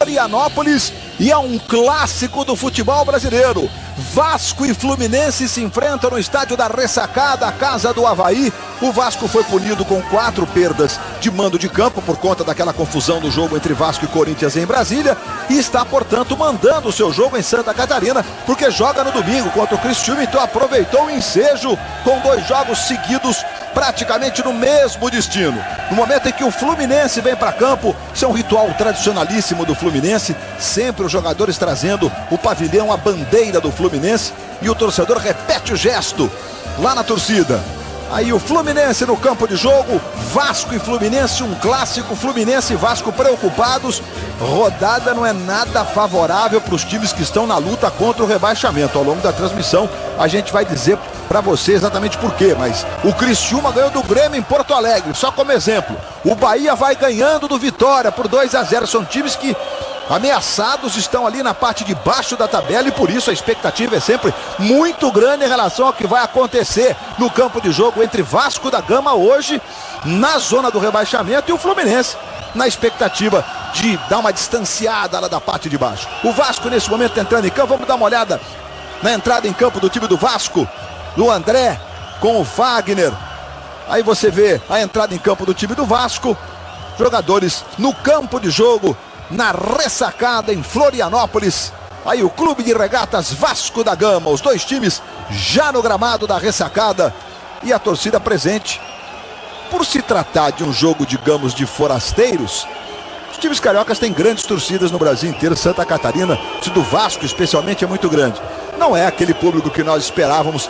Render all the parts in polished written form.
Florianópolis e é um clássico do futebol brasileiro. Vasco e Fluminense se enfrentam no estádio da Ressacada, a casa do Avaí. O Vasco foi punido com 4 perdas de mando de campo por conta daquela confusão do jogo entre Vasco e Corinthians em Brasília e está, portanto, mandando o seu jogo em Santa Catarina, porque joga no domingo contra o Criciúma, então aproveitou o ensejo com 2 jogos seguidos praticamente no mesmo destino. No momento em que o Fluminense vem para campo, isso é um ritual tradicionalíssimo do Fluminense, sempre os jogadores trazendo o pavilhão, a bandeira do Fluminense, e o torcedor repete o gesto lá na torcida. Aí o Fluminense no campo de jogo, Vasco e Fluminense, um clássico, Fluminense e Vasco preocupados. Rodada não é nada favorável para os times que estão na luta contra o rebaixamento. Ao longo da transmissão a gente vai dizer para você exatamente por quê, mas o Criciúma ganhou do Grêmio em Porto Alegre, só como exemplo. O Bahia vai ganhando do Vitória por 2-0, são times que ameaçados, estão ali na parte de baixo da tabela e por isso a expectativa é sempre muito grande em relação ao que vai acontecer no campo de jogo entre Vasco da Gama hoje na zona do rebaixamento e o Fluminense na expectativa de dar uma distanciada lá da parte de baixo. O Vasco nesse momento entrando em campo, vamos dar uma olhada na entrada em campo do time do Vasco, do André com o Fagner. Aí você vê a entrada em campo do time do Vasco, jogadores no campo de jogo na Ressacada em Florianópolis. Aí o Clube de Regatas Vasco da Gama, os 2 times já no gramado da Ressacada e a torcida presente. Por se tratar de um jogo, digamos, de forasteiros, os times cariocas têm grandes torcidas no Brasil inteiro. Santa Catarina, o do Vasco especialmente, é muito grande. Não é aquele público que nós esperávamos,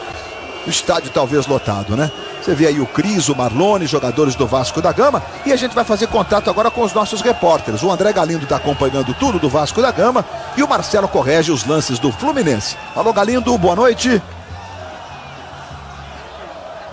o estádio talvez lotado, né? Você vê aí o Cris, o Marlone, jogadores do Vasco da Gama, e a gente vai fazer contato agora com os nossos repórteres. O André Galindo está acompanhando tudo do Vasco da Gama e o Marcelo corrige os lances do Fluminense. Alô Galindo, boa noite.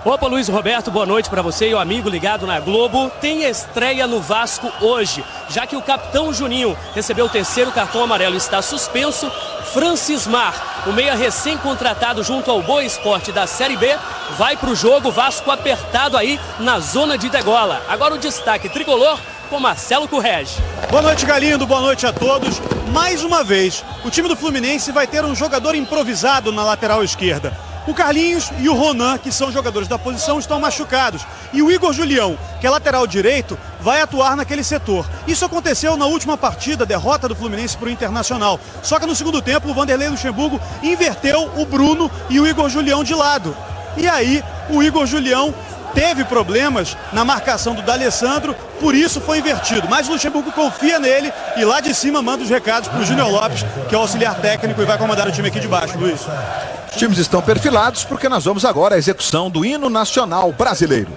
Opa, Luiz Roberto, boa noite para você e o amigo ligado na Globo. Tem estreia no Vasco hoje, já que o capitão Juninho recebeu o 3º cartão amarelo e está suspenso. Francismar, o meia recém-contratado junto ao Boa Esporte da Série B, vai para o jogo. Vasco apertado aí na zona de degola. Agora o destaque tricolor com Marcelo Correge. Boa noite, Galindo, boa noite a todos. Mais uma vez, o time do Fluminense vai ter um jogador improvisado na lateral esquerda. O Carlinhos e o Ronan, que são jogadores da posição, estão machucados. E o Igor Julião, que é lateral direito, vai atuar naquele setor. Isso aconteceu na última partida, derrota do Fluminense para o Internacional. Só que no segundo tempo, o Vanderlei Luxemburgo inverteu o Bruno e o Igor Julião de lado. E aí, o Igor Julião teve problemas na marcação do D'Alessandro, por isso foi invertido. Mas o Luxemburgo confia nele e lá de cima manda os recados para o Júnior Lopes, que é o auxiliar técnico e vai comandar o time aqui de baixo, Luiz. Os times estão perfilados porque nós vamos agora à execução do hino nacional brasileiro.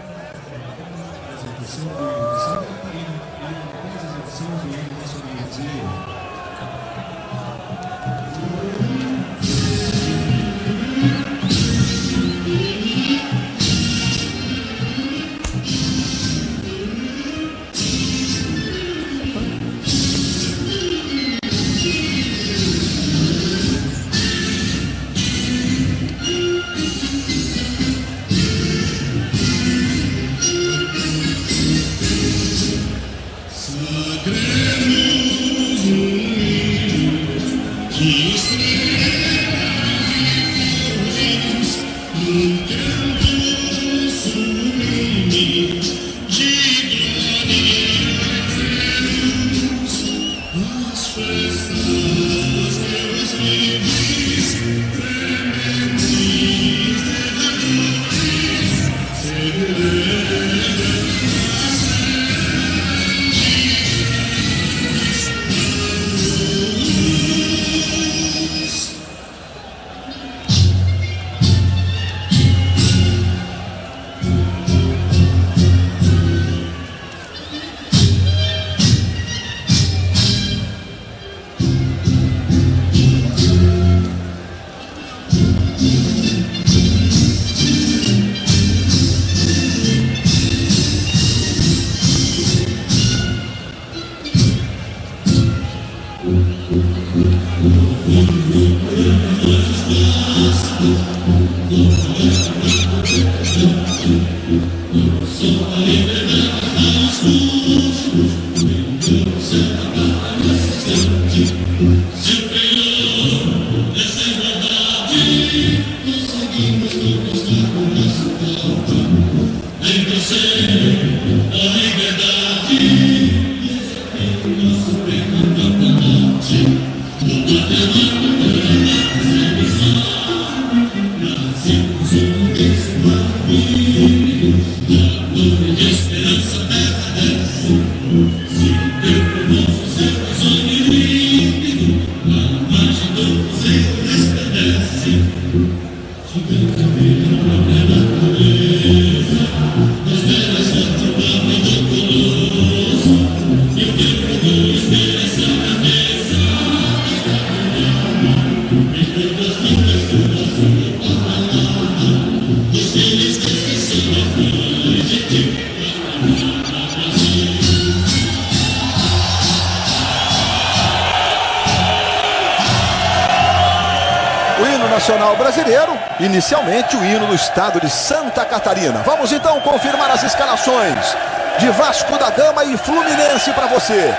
Nacional brasileiro, inicialmente o hino do estado de Santa Catarina. Vamos então confirmar as escalações de Vasco da Gama e Fluminense para você.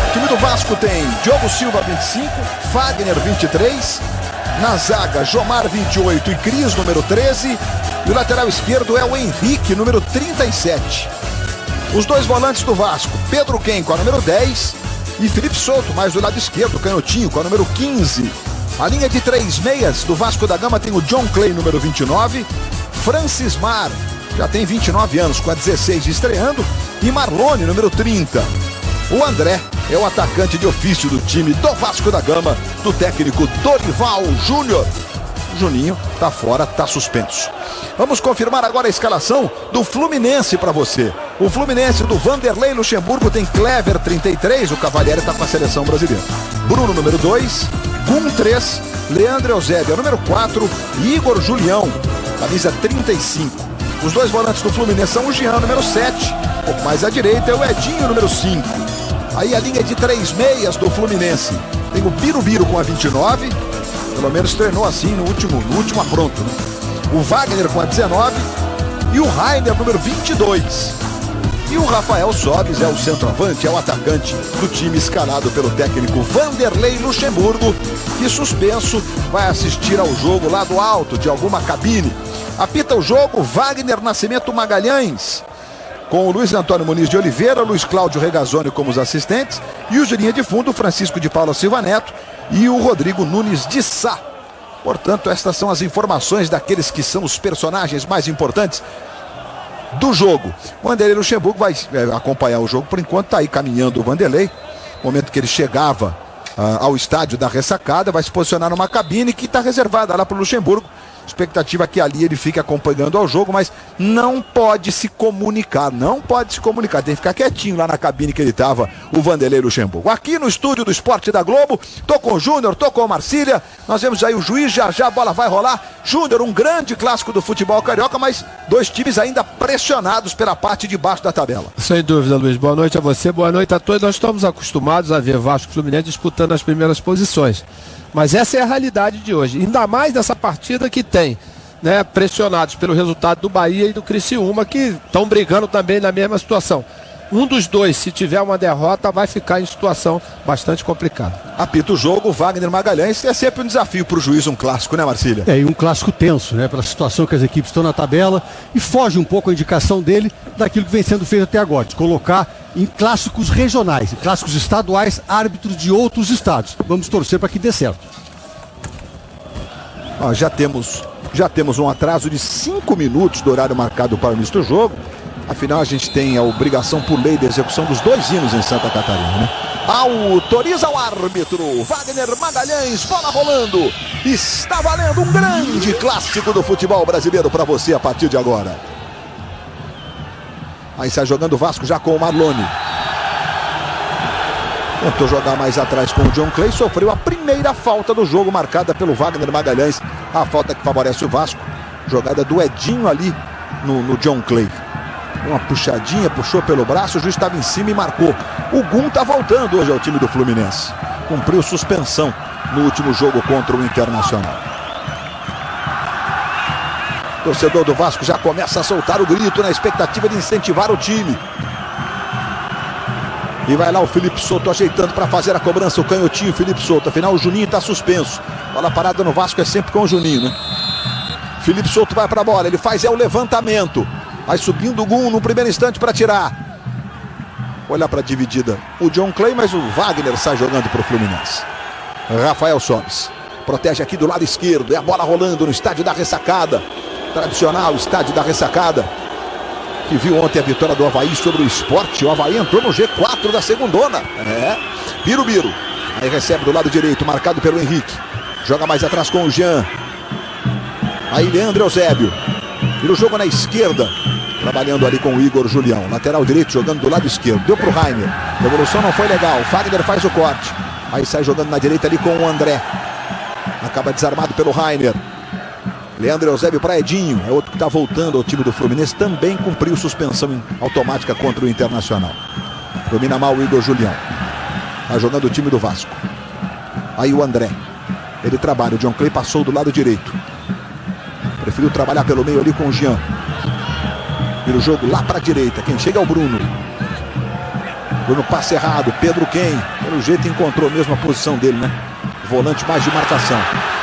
O time do Vasco tem Diogo Silva 25, Fagner 23, na zaga Jomar 28 e Cris número 13, e o lateral esquerdo é o Henrique número 37. Os dois volantes do Vasco, Pedro Ken com a número 10 e Felipe Souto, mais do lado esquerdo, canhotinho com a número 15. A linha de 3 meias do Vasco da Gama tem o John Clay, número 29, Francis Mar, já tem 29 anos, com a 16 estreando, e Marlone, número 30. O André é o atacante de ofício do time do Vasco da Gama, do técnico Dorival Júnior. Juninho tá fora, tá suspenso. Vamos confirmar agora a escalação do Fluminense para você. O Fluminense do Vanderlei Luxemburgo tem Clever 33, o Cavalieri tá com a seleção brasileira. Bruno número 2, Gum 3, Leandro Eusébio número 4 e Igor Julião, camisa 35. Os dois volantes do Fluminense são o Jean número 7, um pouco mais à direita é o Edinho número 5. Aí a linha de 3 meias do Fluminense tem o Birubiru com a 29, pelo menos treinou assim no último apronto, né? O Wagner com a 19 e o Rainer número 22. E o Rafael Sobis é o centroavante, é o atacante do time escalado pelo técnico Vanderlei Luxemburgo, que suspenso vai assistir ao jogo lá do alto de alguma cabine. Apita o jogo Wagner Nascimento Magalhães, com o Luiz Antônio Muniz de Oliveira, Luiz Cláudio Regazzoni como os assistentes, e o de linha de fundo, Francisco de Paula Silva Neto e o Rodrigo Nunes de Sá. Portanto, estas são as informações daqueles que são os personagens mais importantes do jogo. O Vanderlei Luxemburgo vai acompanhar o jogo, por enquanto está aí caminhando o Vanderlei. No momento que ele chegava ao estádio da Ressacada, vai se posicionar numa cabine que está reservada lá para o Luxemburgo. Expectativa que ali ele fique acompanhando ao jogo, mas não pode se comunicar, tem que ficar quietinho lá na cabine que ele estava, o Vanderlei Luxemburgo. Aqui no estúdio do Esporte da Globo, tô com o Júnior, tô com o Marcília, nós vemos aí o juiz, já a bola vai rolar. Júnior, um grande clássico do futebol carioca, mas dois times ainda pressionados pela parte de baixo da tabela. Sem dúvida, Luiz, boa noite a você, boa noite a todos. Nós estamos acostumados a ver Vasco e Fluminense disputando as primeiras posições. Mas essa é a realidade de hoje, ainda mais nessa partida que tem, né, pressionados pelo resultado do Bahia e do Criciúma, que estão brigando também na mesma situação. Um dos dois, se tiver uma derrota, vai ficar em situação bastante complicada. Apita o jogo, Wagner Magalhães, é sempre um desafio para o juiz, um clássico, né, Marcília? E um clássico tenso, né, pela situação que as equipes estão na tabela, e foge um pouco a indicação dele daquilo que vem sendo feito até agora, de colocar em clássicos regionais, em clássicos estaduais, árbitros de outros estados. Vamos torcer para que dê certo. Já temos um atraso de 5 minutos do horário marcado para o início do jogo. Afinal, a gente tem a obrigação por lei da execução dos dois hinos em Santa Catarina, né? Autoriza o árbitro Wagner Magalhães, bola rolando. Está valendo um grande clássico do futebol brasileiro para você a partir de agora. Aí sai jogando o Vasco já com o Marlone. Tentou jogar mais atrás com o John Clay, sofreu a primeira falta do jogo marcada pelo Wagner Magalhães. A falta que favorece o Vasco. Jogada do Edinho ali no John Clay. Uma puxadinha, puxou pelo braço, o juiz estava em cima e marcou. O Gum está voltando hoje ao time do Fluminense. Cumpriu suspensão no último jogo contra o Internacional. O torcedor do Vasco já começa a soltar o grito na expectativa de incentivar o time. E vai lá o Felipe Souto ajeitando para fazer a cobrança. O canhotinho Felipe Souto. Afinal, o Juninho está suspenso. Bola parada no Vasco é sempre com o Juninho, né? Felipe Souto vai para a bola. Ele faz o levantamento. Vai subindo o Gum no primeiro instante para tirar. Olha para a dividida. O John Clay, mas o Wagner sai jogando para o Fluminense. Rafael Sobis protege aqui do lado esquerdo. É a bola rolando no estádio da Ressacada. Tradicional estádio da Ressacada, que viu ontem a vitória do Avaí sobre o Sport. O Avaí entrou no G4 da segundona. Birubiru. Aí recebe do lado direito, marcado pelo Henrique. Joga mais atrás com o Jean. Aí Leandro Eusébio. Vira o jogo na esquerda, trabalhando ali com o Igor Julião. Lateral direito jogando do lado esquerdo. Deu pro Rainer. A devolução não foi legal. O Fagner faz o corte. Aí sai jogando na direita ali com o André. Acaba desarmado pelo Rainer. Leandro Eusébio para Edinho. É outro que está voltando ao time do Fluminense. Também cumpriu suspensão automática contra o Internacional. Domina mal o Igor Julião. Está jogando o time do Vasco. Aí o André. Ele trabalha. O John Clay passou do lado direito. Preferiu trabalhar pelo meio ali com o Jean. Vira o jogo lá para a direita. Quem chega é o Bruno. Bruno passe errado. Pedro Quem. Pelo jeito encontrou mesmo a posição dele, né? Volante mais de marcação.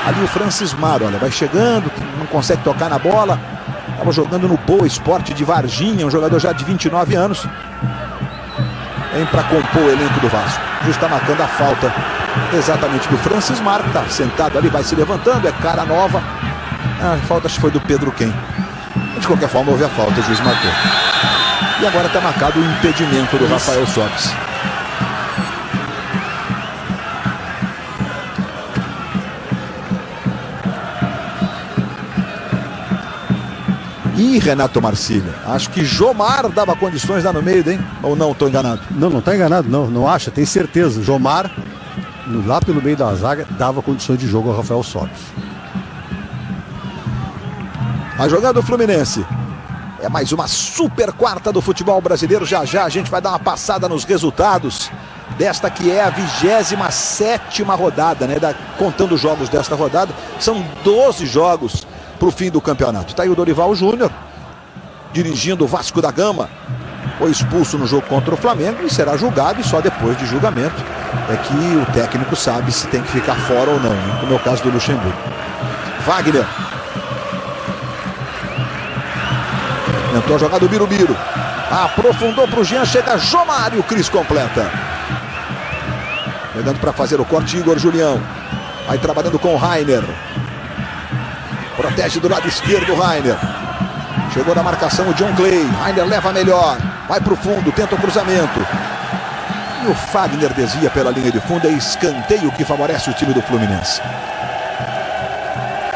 Ali o Francis Mar, olha, vai chegando, não consegue tocar na bola. Estava jogando no Boa Esporte de Varginha, um jogador já de 29 anos. Vem para compor o elenco do Vasco. Já está marcando a falta exatamente do Francis Mar, que está sentado ali, vai se levantando, é cara nova. A falta acho que foi do Pedro Quem. De qualquer forma, houve a falta, o juiz marcou. E agora está marcado o impedimento do Rafael Sobis. E Renato Marcília, acho que Jomar dava condições lá no meio, hein? Ou não, estou enganado? Não está enganado, não acha, tem certeza. Jomar, lá pelo meio da zaga, dava condições de jogo ao Rafael Sobis. A jogada do Fluminense é mais uma super quarta do futebol brasileiro. Já já a gente vai dar uma passada nos resultados desta que é a 27ª rodada, né? Contando os jogos desta rodada, são 12 jogos para o fim do campeonato. Está aí o Dorival Júnior dirigindo o Vasco da Gama. Foi expulso no jogo contra o Flamengo e será julgado, e só depois de julgamento é que o técnico sabe se tem que ficar fora ou não, né? Como é o caso do Luxemburgo. Wagner tentou a jogada do Birubiru, aprofundou para o Jean, chega Jomar e o Cris completa. Pegando para fazer o corte Igor Julião. Vai trabalhando com o Rainer. Protege do lado esquerdo o Rainer. Chegou na marcação o John Clay. Rainer leva melhor. Vai para o fundo, tenta o cruzamento. E o Fagner desvia pela linha de fundo. É escanteio que favorece o time do Fluminense.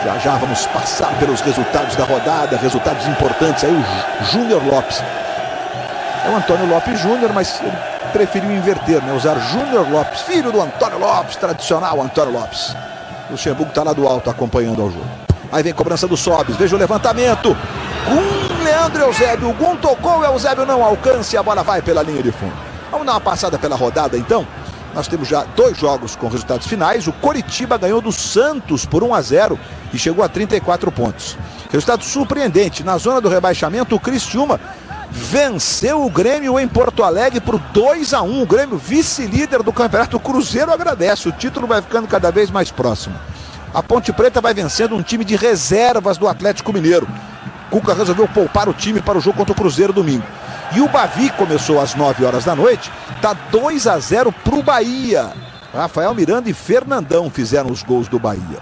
Já já vamos passar pelos resultados da rodada. Resultados importantes. Aí o Júnior Lopes. É o Antônio Lopes Júnior, mas ele preferiu inverter, né? Usar Júnior Lopes, filho do Antônio Lopes, tradicional Antônio Lopes. O Luxemburgo está lá do alto acompanhando ao jogo. Aí vem cobrança do Sobis, veja o levantamento. Com Leandro Eusébio, o Gum tocou, o Eusébio não alcança e a bola vai pela linha de fundo. Vamos dar uma passada pela rodada então. Nós temos já 2 jogos com resultados finais. O Coritiba ganhou do Santos por 1-0 e chegou a 34 pontos. Resultado surpreendente. Na zona do rebaixamento, o Criciúma venceu o Grêmio em Porto Alegre por 2-1. O Grêmio vice-líder do campeonato. O Cruzeiro agradece. O título vai ficando cada vez mais próximo. A Ponte Preta vai vencendo um time de reservas do Atlético Mineiro. Cuca resolveu poupar o time para o jogo contra o Cruzeiro domingo. E o Bavi começou às 9 horas da noite. Está 2-0 para o Bahia. Rafael Miranda e Fernandão fizeram os gols do Bahia.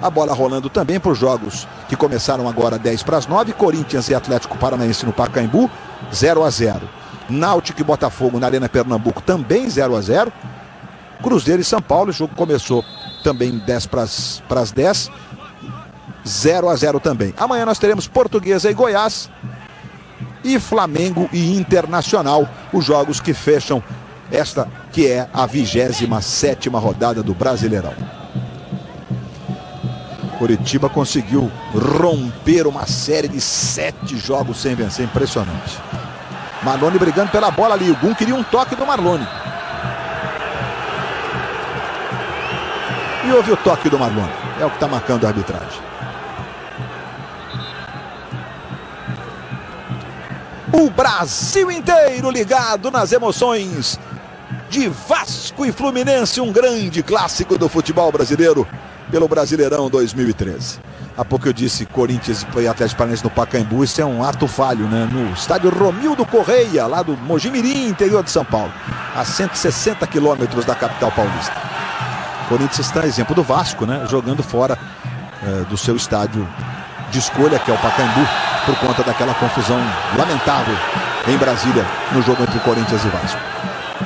A bola rolando também para os jogos que começaram agora 10:09. Corinthians e Atlético Paranaense no Pacaembu, 0-0. Náutico e Botafogo na Arena Pernambuco, também 0-0. Cruzeiro e São Paulo, o jogo começou também 10:10. 0-0 também. Amanhã nós teremos Portuguesa e Goiás e Flamengo e Internacional, os jogos que fecham esta que é a 27ª rodada do Brasileirão. Curitiba conseguiu romper uma série de 7 jogos sem vencer, impressionante. Marlone brigando pela bola ali, o Gum queria um toque do Marlone. E houve o toque do Marlone, é o que está marcando a arbitragem. O Brasil inteiro ligado nas emoções de Vasco e Fluminense, um grande clássico do futebol brasileiro pelo Brasileirão 2013. Há pouco eu disse Corinthians e Atlético Paranaense no Pacaembu, isso é um ato falho, né? No estádio Romildo Correia, lá do Mojimirim, interior de São Paulo, a 160 quilômetros da capital paulista. Corinthians está exemplo do Vasco, né? Jogando fora do seu estádio de escolha, que é o Pacaembu, por conta daquela confusão lamentável em Brasília no jogo entre Corinthians e Vasco.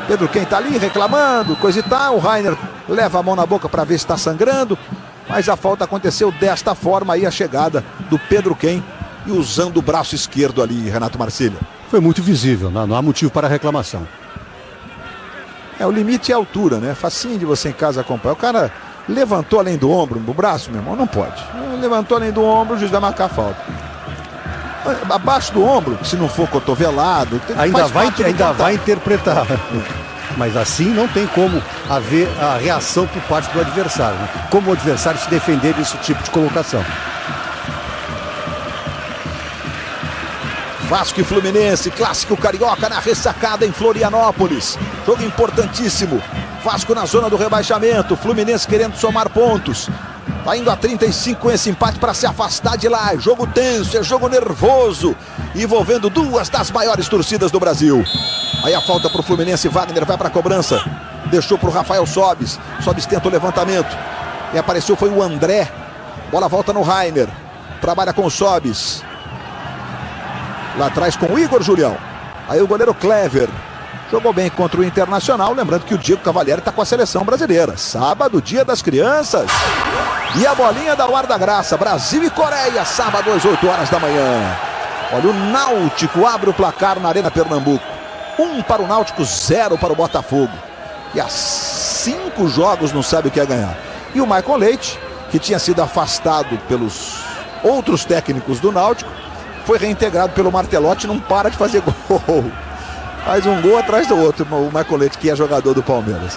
Pedro Quem tá ali reclamando, coisa e tal. O Rainer leva a mão na boca para ver se está sangrando, mas a falta aconteceu desta forma aí, a chegada do Pedro Quem e usando o braço esquerdo ali, Renato Marcílio. Foi muito visível, não há motivo para reclamação. O limite é a altura, né? Facinho de você em casa acompanhar. O cara levantou além do ombro, o braço, meu irmão, não pode. Levantou além do ombro, o juiz vai marcar a falta. Abaixo do ombro, se não for cotovelado, ainda vai interpretar. Mas assim não tem como haver a reação por parte do adversário, né? Como o adversário se defender desse tipo de colocação. Vasco e Fluminense, clássico carioca na ressacada em Florianópolis. Jogo importantíssimo. Vasco na zona do rebaixamento, Fluminense querendo somar pontos. Tá indo a 35 com esse empate para se afastar de lá. É jogo tenso, é jogo nervoso, envolvendo duas das maiores torcidas do Brasil. Aí a falta para o Fluminense, Wagner vai para a cobrança. Deixou para o Rafael Sobis. Sobis tenta o levantamento. E apareceu foi o André. Bola volta no Rainer. Trabalha com o Sobis. Lá atrás com o Igor Julião. Aí o goleiro Clever. Jogou bem contra o Internacional. Lembrando que o Diego Cavalieri está com a seleção brasileira. Sábado, dia das crianças. E a bolinha da Guarda Graça. Brasil e Coreia. Sábado às 8 horas da manhã. Olha, o Náutico abre o placar na Arena Pernambuco. 1 para o Náutico, 0 para o Botafogo. E há 5 jogos não sabe o que é ganhar. E o Maicon Leite, que tinha sido afastado pelos outros técnicos do Náutico, foi reintegrado pelo Martelotti, não para de fazer gol. Faz um gol atrás do outro, o Maicon Leite, que é jogador do Palmeiras.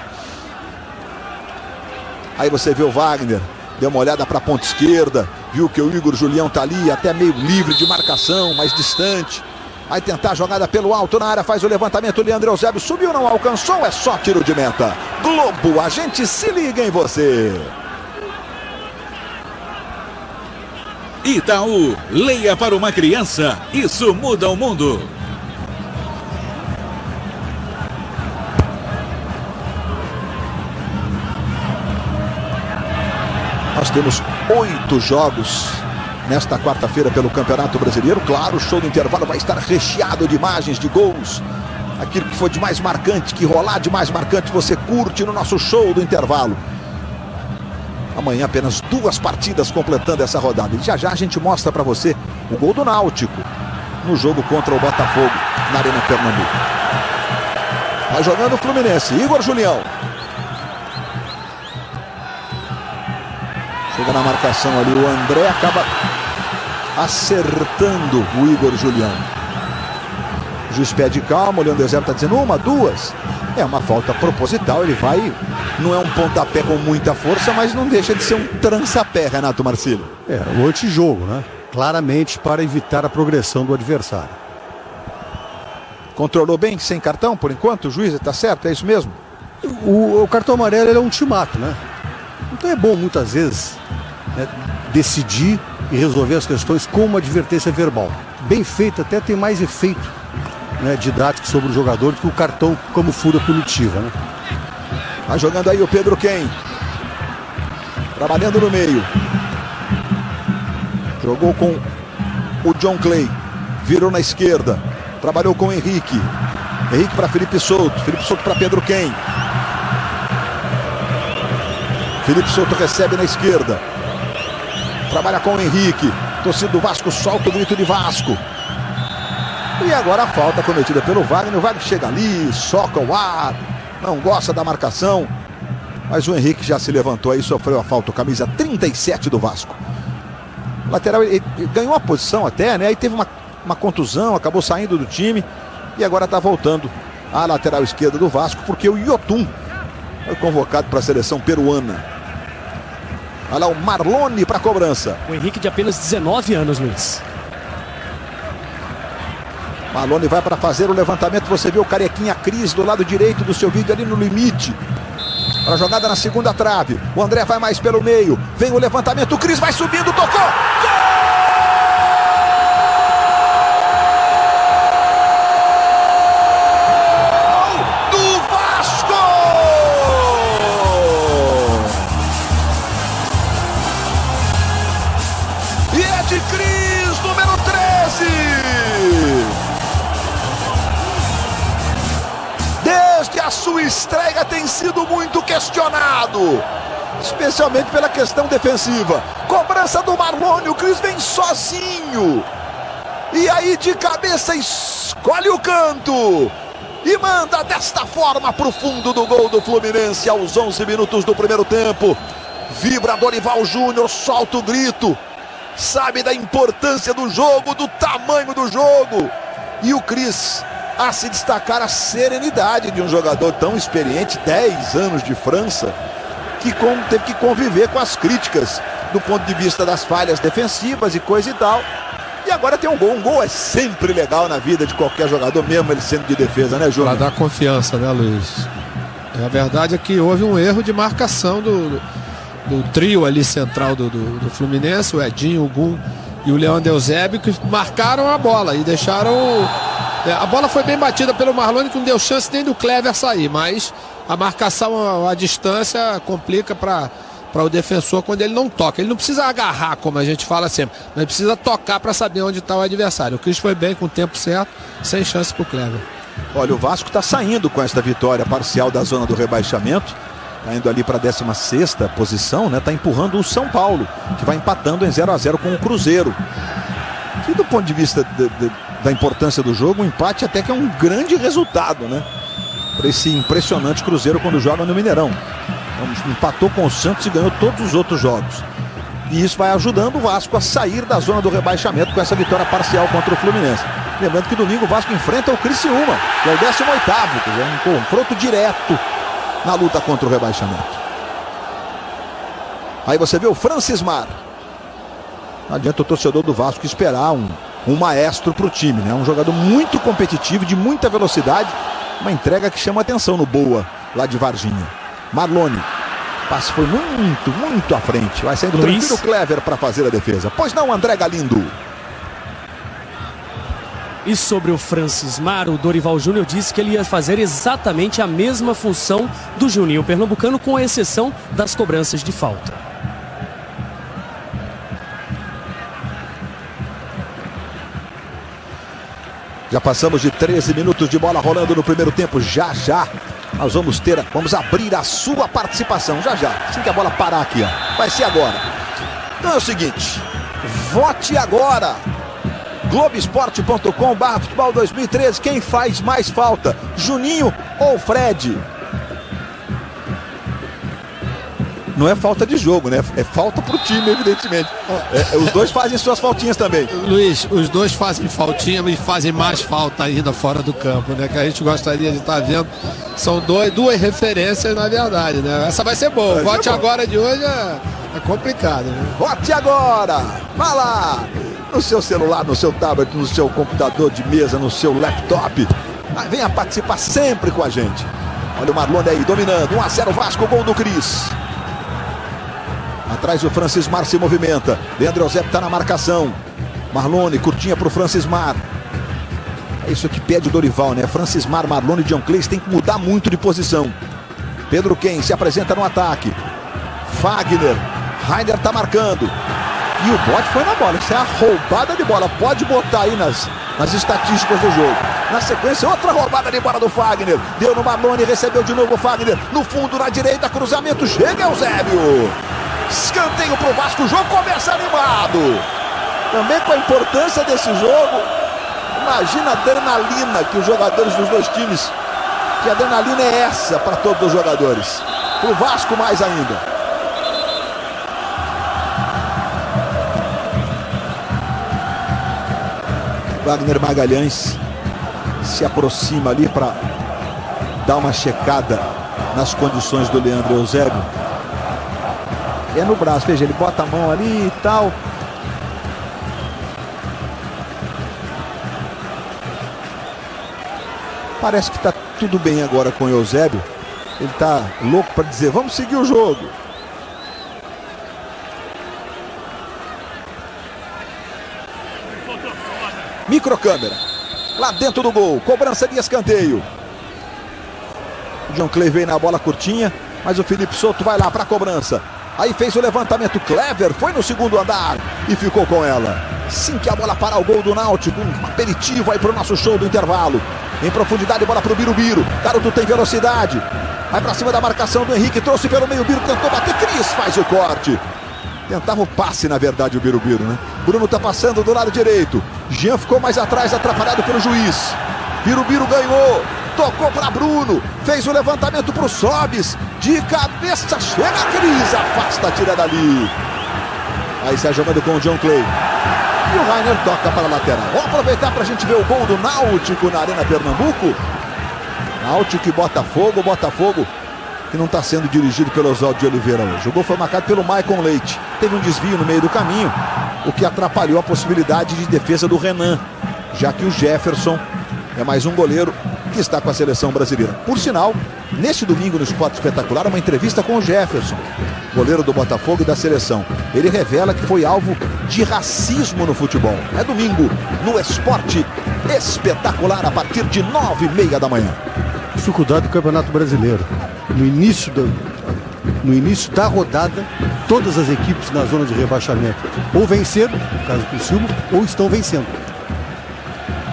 Aí você vê o Wagner, deu uma olhada para a ponta esquerda, viu que o Igor Julião tá ali, até meio livre de marcação, mais distante. Vai tentar a jogada pelo alto na área, faz o levantamento, o Leandro Eusébio subiu, não alcançou, é só tiro de meta. Globo, a gente se liga em você. Itaú, leia para uma criança, isso muda o mundo. Nós temos 8 jogos nesta quarta-feira pelo Campeonato Brasileiro. Claro, o show do intervalo vai estar recheado de imagens, de gols. Aquilo que foi de mais marcante, que rolar de mais marcante, você curte no nosso show do intervalo. Amanhã apenas 2 partidas completando essa rodada. E já já a gente mostra para você o gol do Náutico no jogo contra o Botafogo na Arena Pernambuco. Vai jogando o Fluminense, Igor Julião. Chega na marcação ali, o André acaba acertando o Igor Julião. O juiz pede calma, o Leandro Eusébio está dizendo 1, 2. É uma falta proposital, ele vai, não é um pontapé com muita força, mas não deixa de ser um trança-pé, Renato Marcílio. É, o antijogo, né? Claramente para evitar a progressão do adversário. Controlou bem, sem cartão, por enquanto, o juiz está certo, é isso mesmo? O cartão amarelo ele é um ultimato, né? Então é bom muitas vezes, né, decidir e resolver as questões com uma advertência verbal. Bem feita, até tem mais efeito, né, didático sobre o jogador do que o cartão como fura punitiva, né? Vai jogando aí o Pedro Quem. Trabalhando no meio. Jogou com o John Clay. Virou na esquerda. Trabalhou com o Henrique. Henrique para Felipe Souto. Felipe Souto para Pedro Quem. Felipe Souto recebe na esquerda. Trabalha com o Henrique. Torcida do Vasco solta o grito de Vasco. E agora a falta cometida pelo Wagner. O Wagner chega ali, soca o ar. Não gosta da marcação. Mas o Henrique já se levantou aí, sofreu a falta. Camisa 37 do Vasco. O lateral ele ganhou uma posição até, né? Aí teve uma contusão, acabou saindo do time. E agora está voltando à lateral esquerda do Vasco, porque o Yotun foi convocado para a seleção peruana. Olha lá o Marlone para a cobrança. O Henrique de apenas 19 anos, Luiz. Marlone vai para fazer o levantamento. Você vê o carequinha Cris do lado direito do seu vídeo ali no limite. Para a jogada na segunda trave. O André vai mais pelo meio. Vem o levantamento. O Cris vai subindo. Tocou. Gol! De Cris, número 13. Desde a sua estreia tem sido muito questionado, especialmente pela questão defensiva. Cobrança do Marlone, o Cris vem sozinho. E aí de cabeça escolhe o canto e manda desta forma para o fundo do gol do Fluminense aos 11 minutos do primeiro tempo. Vibra Dorival Júnior, solta o grito. Sabe da importância do jogo, do tamanho do jogo. E o Cris a se destacar a serenidade de um jogador tão experiente, 10 anos de França, que teve que conviver com as críticas do ponto de vista das falhas defensivas e coisa e tal. E agora tem um gol. Um gol é sempre legal na vida de qualquer jogador, mesmo ele sendo de defesa, né, Júnior? Para dar confiança, né, Luiz? A verdade é que houve um erro de marcação do trio ali central do Fluminense, o Edinho, o Gum e o Leandro Eusébio, que marcaram a bola e deixaram... A bola foi bem batida pelo Marlone, que não deu chance nem do Clever sair, mas a marcação à distância complica para o defensor quando ele não toca. Ele não precisa agarrar, como a gente fala sempre, mas precisa tocar para saber onde está o adversário. O Cris foi bem com o tempo certo, sem chance para o Clever. Olha, o Vasco está saindo com esta vitória parcial da zona do rebaixamento. Está indo ali para a 16ª posição, né? Está empurrando o São Paulo, que vai empatando em 0-0 com o Cruzeiro. E do ponto de vista da importância do jogo, o empate até que é um grande resultado, né? Para esse impressionante Cruzeiro quando joga no Mineirão. Então, empatou com o Santos e ganhou todos os outros jogos. E isso vai ajudando o Vasco a sair da zona do rebaixamento com essa vitória parcial contra o Fluminense. Lembrando que domingo o Vasco enfrenta o Criciúma, que é o 18º, que é um confronto direto na luta contra o rebaixamento. Aí você vê o Francismar. Não adianta o torcedor do Vasco esperar um maestro para o time, né? Um jogador muito competitivo, de muita velocidade. Uma entrega que chama atenção no Boa, lá de Varginha. Marlone. O passe foi muito à frente. Vai saindo tranquilo o Clever para fazer a defesa. Pois não, André Galindo. E sobre o Francismar, o Dorival Júnior disse que ele ia fazer exatamente a mesma função do Juninho Pernambucano, com exceção das cobranças de falta. Já passamos de 13 minutos de bola rolando no primeiro tempo. Já nós vamos abrir a sua participação. Já, assim que a bola parar aqui, ó. Vai ser agora. Então é o seguinte, vote agora. Globoesporte.com/futebol 2013. Quem faz mais falta, Juninho ou Fred? Não é falta de jogo, né? É falta pro time, evidentemente. Os dois fazem suas faltinhas também. Luiz, os dois fazem faltinha e fazem mais falta ainda fora do campo, né? Que a gente gostaria de estar vendo. São duas referências, na verdade, né? Essa vai ser boa. O vote agora de hoje é complicado, né? Vote agora! Vá lá! No seu celular, no seu tablet, no seu computador de mesa, no seu laptop. Venha participar sempre com a gente. Olha o Marlone aí, dominando. 1-0 Vasco, gol do Cris. Atrás o Francismar se movimenta. Leandro Eusébio está na marcação. Marlone, curtinha para o Francismar. É isso que pede o Dorival, né? Francismar, Marlone e John Cleis tem que mudar muito de posição. Pedro Ken se apresenta no ataque. Fagner. Rainer está marcando. E o bote foi na bola. Isso é a roubada de bola. Pode botar aí nas estatísticas do jogo. Na sequência, outra roubada de bola do Fagner. Deu no Marlone, recebeu de novo o Fagner. No fundo, na direita, cruzamento. Chega Eusébio. Escanteio pro Vasco. O jogo começa animado. Também com a importância desse jogo. Imagina a adrenalina que os jogadores dos dois times. Que adrenalina é essa para todos os jogadores. Pro Vasco mais ainda. Wagner Magalhães se aproxima ali para dar uma checada nas condições do Leandro Eusébio. É no braço, veja, ele bota a mão ali e tal. Parece que está tudo bem agora com o Eusébio. Ele está louco para dizer, vamos seguir o jogo. Microcâmera. Lá dentro do gol. Cobrança de escanteio. O John Clay veio na bola curtinha, mas o Felipe Souto vai lá para a cobrança. Aí fez o levantamento clever, foi no segundo andar e ficou com ela. Sim que a bola para o gol do Náutico, um aperitivo aí para o nosso show do intervalo. Em profundidade, bola para o Birubiru. Garoto tem velocidade. Vai para cima da marcação do Henrique, trouxe pelo meio, Biro tentou bater, Cris faz o corte. Tentava o passe, na verdade, o Birubiru, né? Bruno tá passando do lado direito. Jean ficou mais atrás, atrapalhado pelo juiz. Birubiru ganhou. Tocou para Bruno, fez o levantamento para o Sobis, de cabeça, chega a Cris, afasta, tira dali. Aí sai jogando com o John Clay. E o Rainer toca para a lateral. Vamos aproveitar para a gente ver o gol do Náutico na Arena Pernambuco. Náutico e Botafogo, Botafogo que não está sendo dirigido pelo Oswaldo de Oliveira hoje. O gol foi marcado pelo Maicon Leite. Teve um desvio no meio do caminho, o que atrapalhou a possibilidade de defesa do Renan, já que o Jefferson é mais um goleiro que está com a seleção brasileira. Por sinal, neste domingo no Esporte Espetacular, uma entrevista com o Jefferson, goleiro do Botafogo e da seleção. Ele revela que foi alvo de racismo no futebol. É domingo no Esporte Espetacular, a partir de 9h30 da manhã. Dificuldade do Campeonato Brasileiro. No início da rodada, todas as equipes na zona de rebaixamento ou venceram, no caso do Criciúma, ou estão vencendo.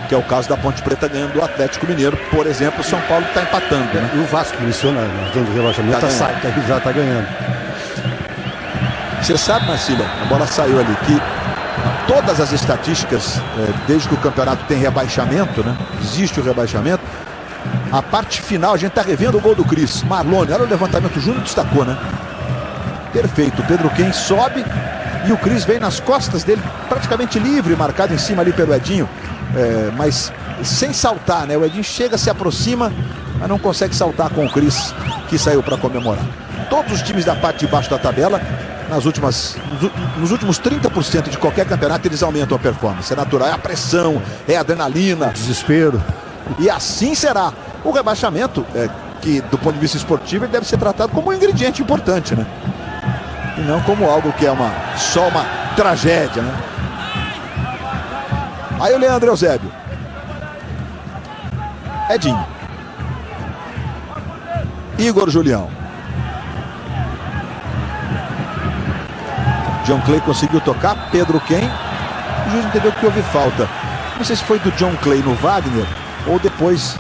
Que é o caso da Ponte Preta ganhando do Atlético Mineiro, por exemplo. O São Paulo está empatando, né? E o Vasco iniciou na zona de rebaixamento, já está ganhando. Você sabe, Marcília, a bola saiu ali, que todas as estatísticas, desde que o campeonato tem rebaixamento, né? Existe o rebaixamento. A parte final, a gente está revendo o gol do Cris. Marlone, olha o levantamento, o Júnior destacou, né? Perfeito, o Pedro Quem sobe e o Cris vem nas costas dele, praticamente livre, marcado em cima ali pelo Edinho. Mas sem saltar, né? O Edinho chega, se aproxima, mas não consegue saltar com o Cris, que saiu para comemorar. Todos os times da parte de baixo da tabela, nos últimos 30% de qualquer campeonato, eles aumentam a performance. É natural, é a pressão, é a adrenalina, desespero. E assim será. O rebaixamento, que do ponto de vista esportivo, ele deve ser tratado como um ingrediente importante, né? E não como algo que é só uma tragédia, né? Aí o Leandro Eusébio. Edinho. Igor Julião. John Clay conseguiu tocar. Pedro Quem. O juiz entendeu que houve falta. Não sei se foi do John Clay no Wagner ou depois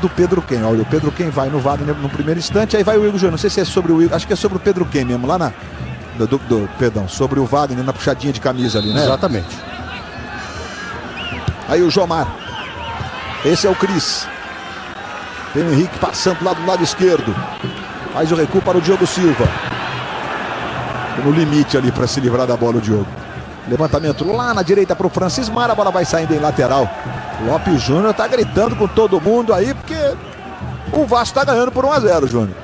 do Pedro Quem. Olha, o Pedro Quem vai no Wagner no primeiro instante. Aí vai o Igor Julião. Não sei se é sobre o Igor. Acho que é sobre o Pedro Quem mesmo. Lá perdão, sobre o Wagner na puxadinha de camisa ali, né? Exatamente. Aí o Jomar. Esse é o Cris. Tem o Henrique passando lá do lado esquerdo. Faz o recuo para o Diogo Silva. No limite ali para se livrar da bola o Diogo. Levantamento lá na direita para o Francis Mar. A bola vai saindo em lateral. O Lopes Júnior está gritando com todo mundo aí, porque o Vasco está ganhando por 1-0, Júnior.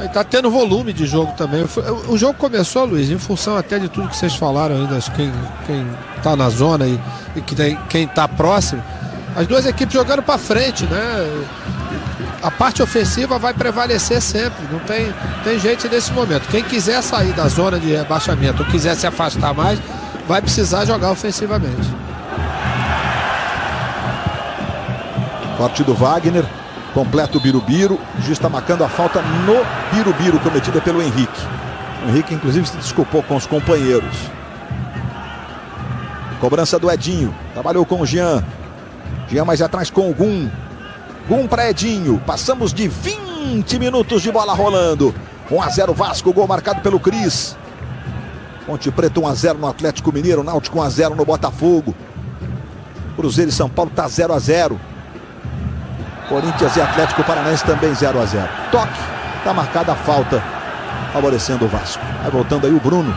Está tendo volume de jogo também. O jogo começou, Luiz, em função até de tudo que vocês falaram ainda, quem está na zona e quem está próximo. As duas equipes jogando para frente, né? A parte ofensiva vai prevalecer sempre. Não tem jeito nesse momento. Quem quiser sair da zona de rebaixamento ou quiser se afastar mais, vai precisar jogar ofensivamente. Corte do Wagner. Completa o Birubiru. O juiz está marcando a falta no Birubiru, cometida pelo Henrique. O Henrique, inclusive, se desculpou com os companheiros. Cobrança do Edinho. Trabalhou com o Jean. Jean mais atrás com o Gum. Gum para Edinho. Passamos de 20 minutos de bola rolando. 1-0 Vasco, gol marcado pelo Cris. Ponte Preta 1-0 no Atlético Mineiro. Náutico 1-0 no Botafogo. Cruzeiro e São Paulo está 0-0. Corinthians e Atlético Paranaense também 0-0. Toque, está marcada a falta, favorecendo o Vasco. Vai voltando aí o Bruno.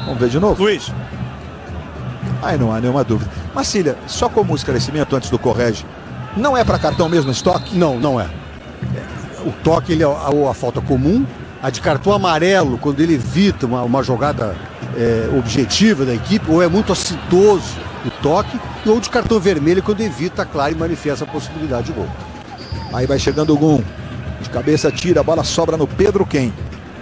Vamos ver de novo? Luiz. Aí não há nenhuma dúvida. Marcília, só como esclarecimento antes do correge, não é para cartão mesmo esse toque? Não, não é. O toque ele é a falta comum. A de cartão amarelo, quando ele evita uma jogada objetiva da equipe, ou é muito acidoso o toque, ou de cartão vermelho quando evita, claro, e manifesta a possibilidade de gol. Aí vai chegando o Gum. De cabeça tira, a bola sobra no Pedro Quem.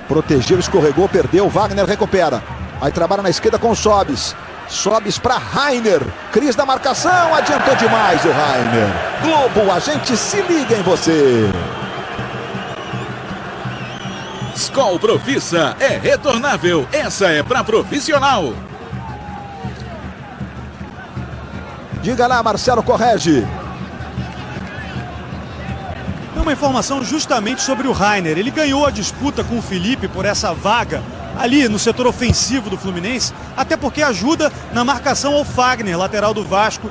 Protegeu, escorregou, perdeu. Wagner recupera. Aí trabalha na esquerda com o Sobis. Sobis para Rainer. Cris da marcação. Adiantou demais o Rainer. Globo, a gente se liga em você. Skol Profissa é retornável. Essa é pra profissional. Diga lá, Marcelo Correge. Uma informação justamente sobre o Rainer. Ele ganhou a disputa com o Felipe por essa vaga ali no setor ofensivo do Fluminense, até porque ajuda na marcação ao Fagner, lateral do Vasco.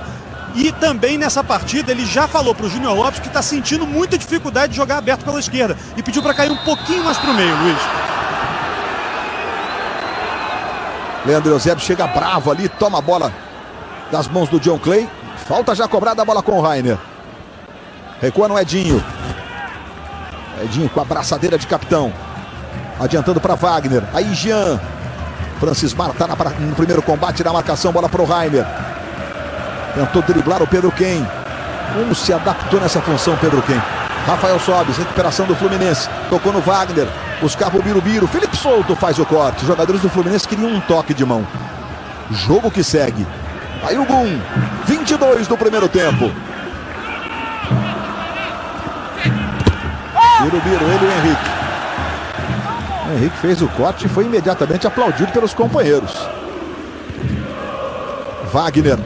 E também nessa partida ele já falou para o Júnior Lopes que está sentindo muita dificuldade de jogar aberto pela esquerda e pediu para cair um pouquinho mais para o meio, Luiz. Leandro Eusébio chega bravo ali, toma a bola das mãos do John Clay. Falta já cobrada, a bola com o Rainer. Recua no Edinho. Edinho com a braçadeira de capitão. Adiantando para Wagner. Aí Jean. Francis Mar está no primeiro combate na marcação. Bola para o Rainer. Tentou driblar o Pedro Quem. Como se adaptou nessa função Pedro Quem. Rafael Sobis, recuperação do Fluminense. Tocou no Wagner. Buscava o Birubiru. Felipe Souto faz o corte. Os jogadores do Fluminense queriam um toque de mão. Jogo que segue. Aí o Gum. 22 do primeiro tempo. Birubiru, ele e o Henrique. O Henrique fez o corte e foi imediatamente aplaudido pelos companheiros. Wagner.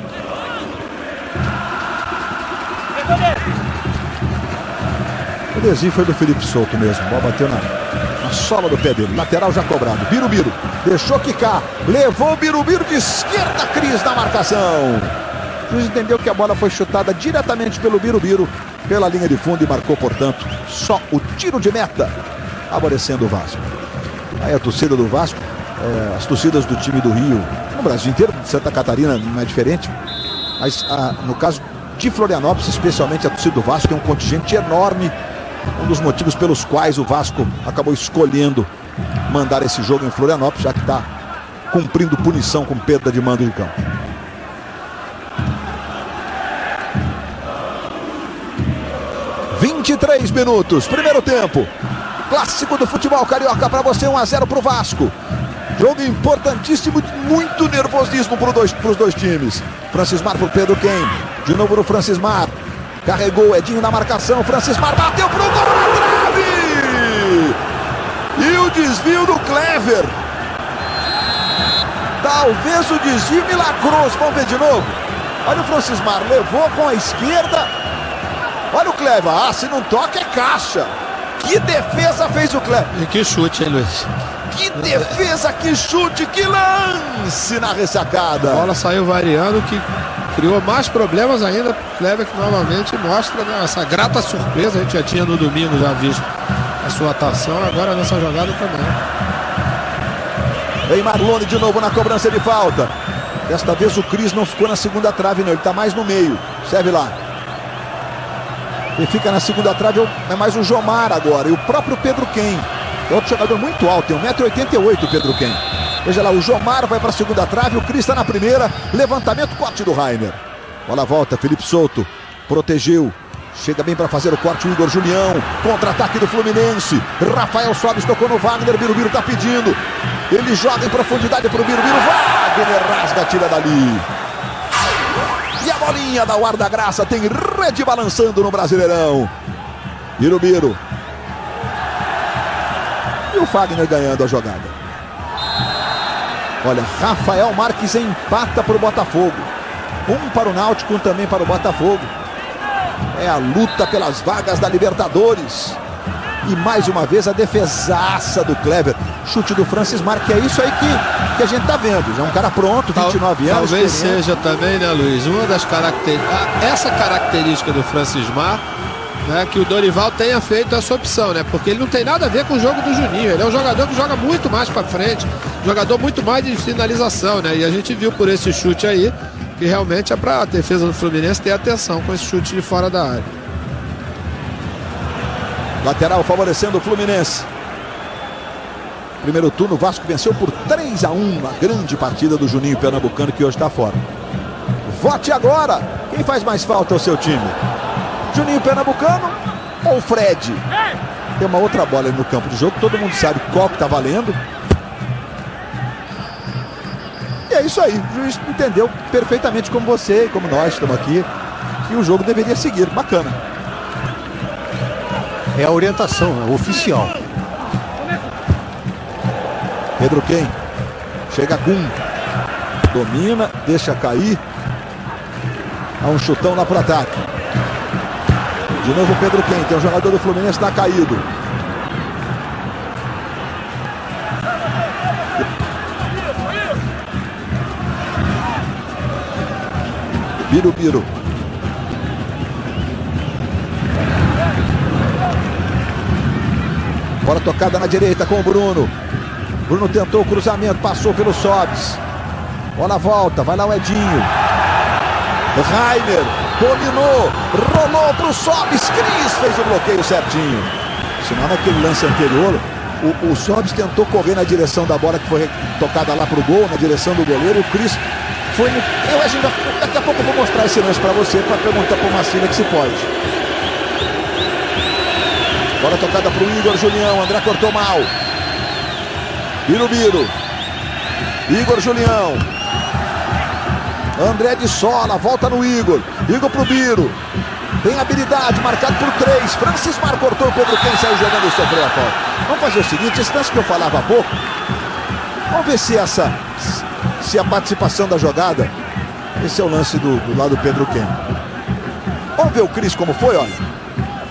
O desvio foi do Felipe Souto mesmo. A bola bateu na sola do pé dele. Lateral já cobrado. Birubiru. Deixou quicar. Levou o Birubiru de esquerda. Cris na marcação. O juiz entendeu que a bola foi chutada diretamente pelo Birubiru pela linha de fundo e marcou, portanto, só o tiro de meta, favorecendo o Vasco. Aí a torcida do Vasco, as torcidas do time do Rio, no Brasil inteiro, Santa Catarina não é diferente, mas no caso de Florianópolis, especialmente a torcida do Vasco, é um contingente enorme, um dos motivos pelos quais o Vasco acabou escolhendo mandar esse jogo em Florianópolis, já que está cumprindo punição com perda de mando de campo. 23 minutos, primeiro tempo. Clássico do futebol carioca para você, 1-0 para o Vasco. Jogo importantíssimo, muito nervosismo para os dois times. Francis Mar para o Pedro Quem. De novo no Francis Mar. Carregou, Edinho na marcação. Francis Mar bateu para o gol na trave. E o desvio do Clever. Talvez o desvio milagroso. Vamos ver de novo. Olha o Francis Mar, levou com a esquerda. Olha o Clever, se não toca é caixa. Que defesa fez o Clever. E que chute, hein, Luiz? Que defesa, que chute, que lance na ressacada. A bola saiu variando, que criou mais problemas ainda. Clever que novamente mostra, né, essa grata surpresa. A gente já tinha no domingo já visto a sua atuação, agora nessa jogada também. Vem Marlone de novo na cobrança de falta. Desta vez o Cris não ficou na segunda trave, não. Ele está mais no meio. Serve lá. Quem fica na segunda trave é mais o Jomar agora. E o próprio Pedro Quem. É outro jogador muito alto, tem 1,88 m o Pedro Quem. Veja lá, o Jomar vai para a segunda trave, o Cris está na primeira. Levantamento, corte do Rainer. Bola volta, Felipe Souto. Protegeu. Chega bem para fazer o corte o Igor Julião. Contra-ataque do Fluminense. Rafael Sobis tocou no Wagner. Birubiru está pedindo. Ele joga em profundidade para o Birubiru. Wagner rasga, tira dali. E a bolinha da Guarda Graça tem rede balançando no Brasileirão. Birubiru. E o Wagner ganhando a jogada. Olha, Rafael Marques empata para o Botafogo. Um para o Náutico, um também para o Botafogo. É a luta pelas vagas da Libertadores. E mais uma vez a defesaça do Clever. Chute do Francis Mar, que é isso aí que a gente tá vendo. Já é um cara pronto, 29 anos. Talvez seja também, né, Luiz, uma das características. Essa característica do Francis Mar, né, que o Dorival tenha feito essa opção, né? Porque ele não tem nada a ver com o jogo do Juninho. Ele é um jogador que joga muito mais para frente, jogador muito mais de finalização, né? E a gente viu por esse chute aí que realmente é para a defesa do Fluminense ter atenção com esse chute de fora da área. Lateral favorecendo o Fluminense. Primeiro turno, o Vasco venceu por 3-1 a grande partida do Juninho Pernambucano, que hoje está fora. Vote agora. Quem faz mais falta ao seu time? Juninho Pernambucano ou Fred? Tem uma outra bola aí no campo de jogo. Todo mundo sabe qual que tá valendo. E é isso aí. O juiz entendeu perfeitamente como você e como nós estamos aqui, que o jogo deveria seguir. Bacana. É a orientação, é oficial. Pedro Quem. Chega Gum. Domina, deixa cair. Há um chutão lá pro ataque. De novo o Pedro Quem. Tem um jogador do Fluminense que está caído. Birubiru. Bola tocada na direita com o Bruno. Bruno tentou o cruzamento, passou pelo Sobis. Bola volta, vai lá o Edinho. Rainer dominou, rolou pro Sobis. Cris fez o bloqueio certinho. Senão naquele lance anterior, o Sobis tentou correr na direção da bola que foi tocada lá pro gol, na direção do goleiro. O Cris foi no... Daqui a pouco eu vou mostrar esse lance para você, para perguntar pro Marcília que se pode. Bola tocada pro Igor Julião. André cortou mal. Birubiru. Igor Julião. André de sola. Volta no Igor. Igor pro Biro. Tem habilidade. Marcado por 3. Francismar cortou. O Pedro Quem saiu jogando e sofreu a falta. Vamos fazer o seguinte. Esse lance que eu falava há pouco. Vamos ver se a participação da jogada. Esse é o lance do lado do Pedro Quem. Vamos ver o Cris como foi, olha.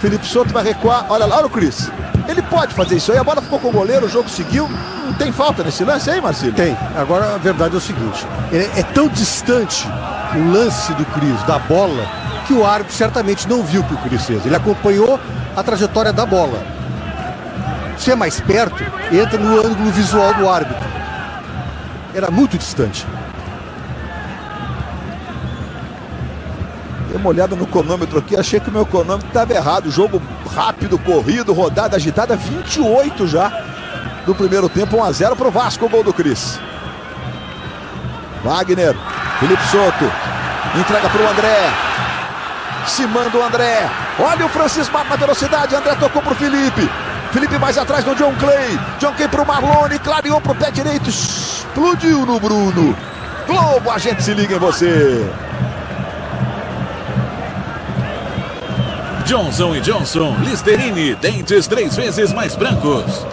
Felipe Souto vai recuar. Olha lá, olha o Cris. Ele pode fazer isso aí. A bola ficou com o goleiro, o jogo seguiu. Não tem falta nesse lance aí, Marcílio? Tem. Agora a verdade é o seguinte. É tão distante o lance do Cris da bola que o árbitro certamente não viu o que o Cris fez. Ele acompanhou a trajetória da bola. Se é mais perto, entra no ângulo visual do árbitro. Era muito distante. Dei uma olhada no cronômetro aqui, achei que o meu cronômetro estava errado. Jogo rápido, corrido, rodada agitada, 28 já do primeiro tempo, 1-0 para o Vasco, o gol do Cris. Wagner, Felipe Souto, entrega para o André. Se manda o André. Olha o Francismar na velocidade, André tocou para o Felipe. Felipe mais atrás do John Clay. John Clay para o Marlone, clareou para o pé direito, explodiu no Bruno. Globo, a gente se liga em você. Johnson & Johnson, Listerine, dentes 3 vezes mais brancos.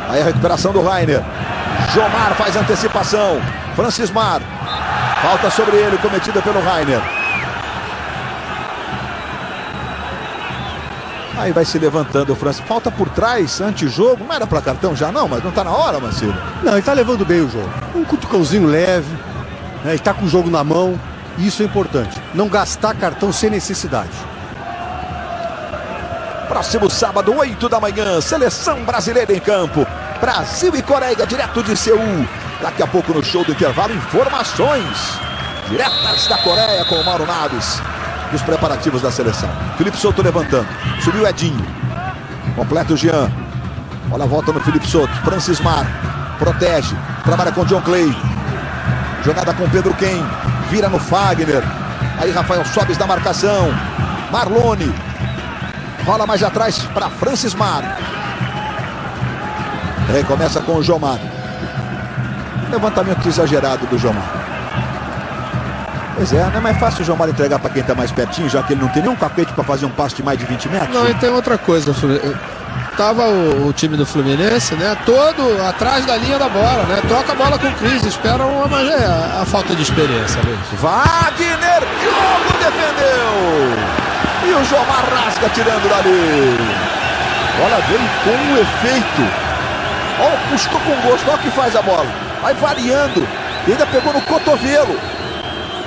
Aí a recuperação do Rainer. Jomar faz antecipação. Francismar. Falta sobre ele, cometida pelo Rainer. Aí vai se levantando o Francis. Falta por trás, antijogo. Não era para cartão já não, mas não tá na hora, Marcílio. Não, ele tá levando bem o jogo. Um cutucãozinho leve, né? Ele tá com o jogo na mão. Isso é importante. Não gastar cartão sem necessidade. Próximo sábado, 8 da manhã, seleção brasileira em campo. Brasil e Coreia, direto de Seul. Daqui a pouco no show do intervalo, informações diretas da Coreia com o Mauro Naves. Os preparativos da seleção. Felipe Souto levantando. Subiu Edinho. Completa o Jean. Olha a volta no Felipe Souto. Francismar. Protege. Trabalha com John Clay. Jogada com Pedro Quem. Vira no Fagner. Aí Rafael Sobis na marcação. Marlone. Rola mais atrás para Francismar. Recomeça com o Jomar. Levantamento exagerado do Jomar. Pois é, não é mais fácil o Jomar entregar para quem está mais pertinho, já que ele não tem nenhum capete para fazer um passe de mais de 20 metros? Não, e tem outra coisa. Tava o time do Fluminense, né? Todo atrás da linha da bola, né? Troca a bola com o Cris, espera a falta de experiência. Wagner, Diogo defendeu! E o Jomar rasga tirando dali. Olha, veio com o efeito. Olha, custou com gosto, olha o que faz a bola. Vai variando. E ainda pegou no cotovelo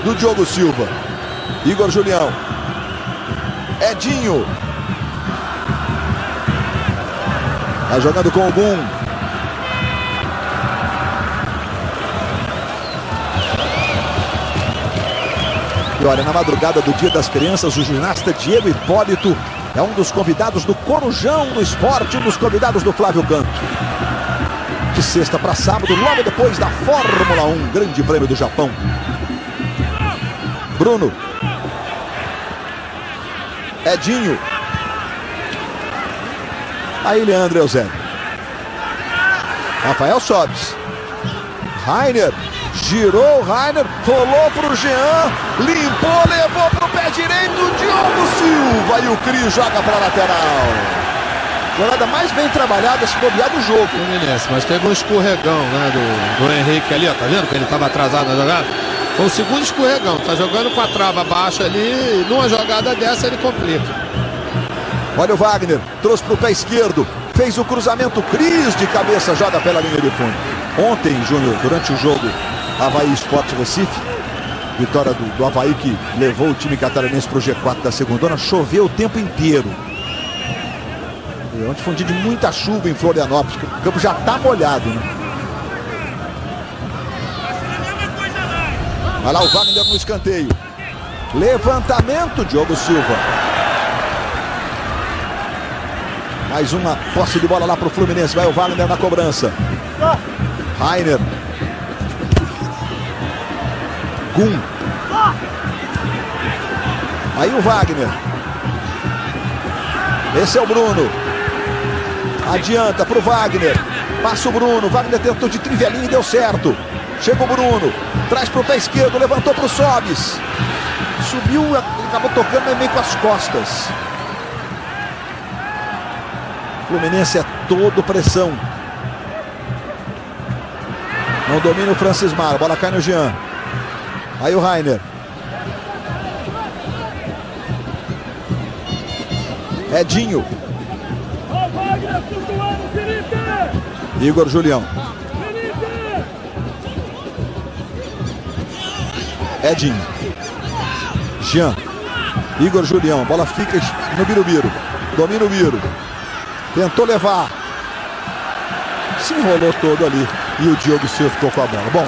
do Diogo Silva. Igor Julião. Edinho. Vai jogando com o Gum. E olha, na madrugada do Dia das Crianças, o ginasta Diego Hipólito é um dos convidados do Corujão do Esporte, um dos convidados do Flávio Canto. de sexta para sábado, logo depois da Fórmula 1, Grande Prêmio do Japão. Bruno. Edinho. Aí Leandro Eusébio. Rafael Sobis. Rainer. Girou o Rainer. Rolou pro Jean. Limpou, levou pro pé direito. Diogo Silva. E o Cris joga pra lateral. Jogada mais bem trabalhada, se bobear do jogo. Mas teve um escorregão, né, do Henrique ali, ó. Tá vendo que ele tava atrasado na jogada? Foi o segundo escorregão. Tá jogando com a trava baixa ali. Numa jogada dessa ele complica. Olha o Wagner, trouxe para o pé esquerdo, fez o cruzamento, Cris de cabeça, joga pela linha de fundo. Ontem, Júnior, durante o jogo Avaí Sport Recife, vitória do Avaí que levou o time catarinense para o G4 da segundona, choveu o tempo inteiro. E ontem foi um dia de muita chuva em Florianópolis, o campo já está molhado, né? Olha lá o Wagner no escanteio. Levantamento, Diogo Silva. Mais uma posse de bola lá para o Fluminense. Vai o Wagner na cobrança. Rainer. Gum. Aí o Wagner. Esse é o Bruno. Adianta para o Wagner. Passa o Bruno. Wagner tentou de trivelinho e deu certo. Chega o Bruno. Traz para o pé esquerdo. Levantou para o Sobis. Subiu, acabou tocando meio com as costas. Fluminense é todo pressão. Não domina o Francismar. Bola cai no Jean. Aí o Rainer. Edinho. Igor Julião. Edinho. Jean. Igor Julião. Bola fica no Birubiru. Domina o Biro. Tentou levar. Se enrolou todo ali. E o Diogo Silva ficou com a bola. Bom,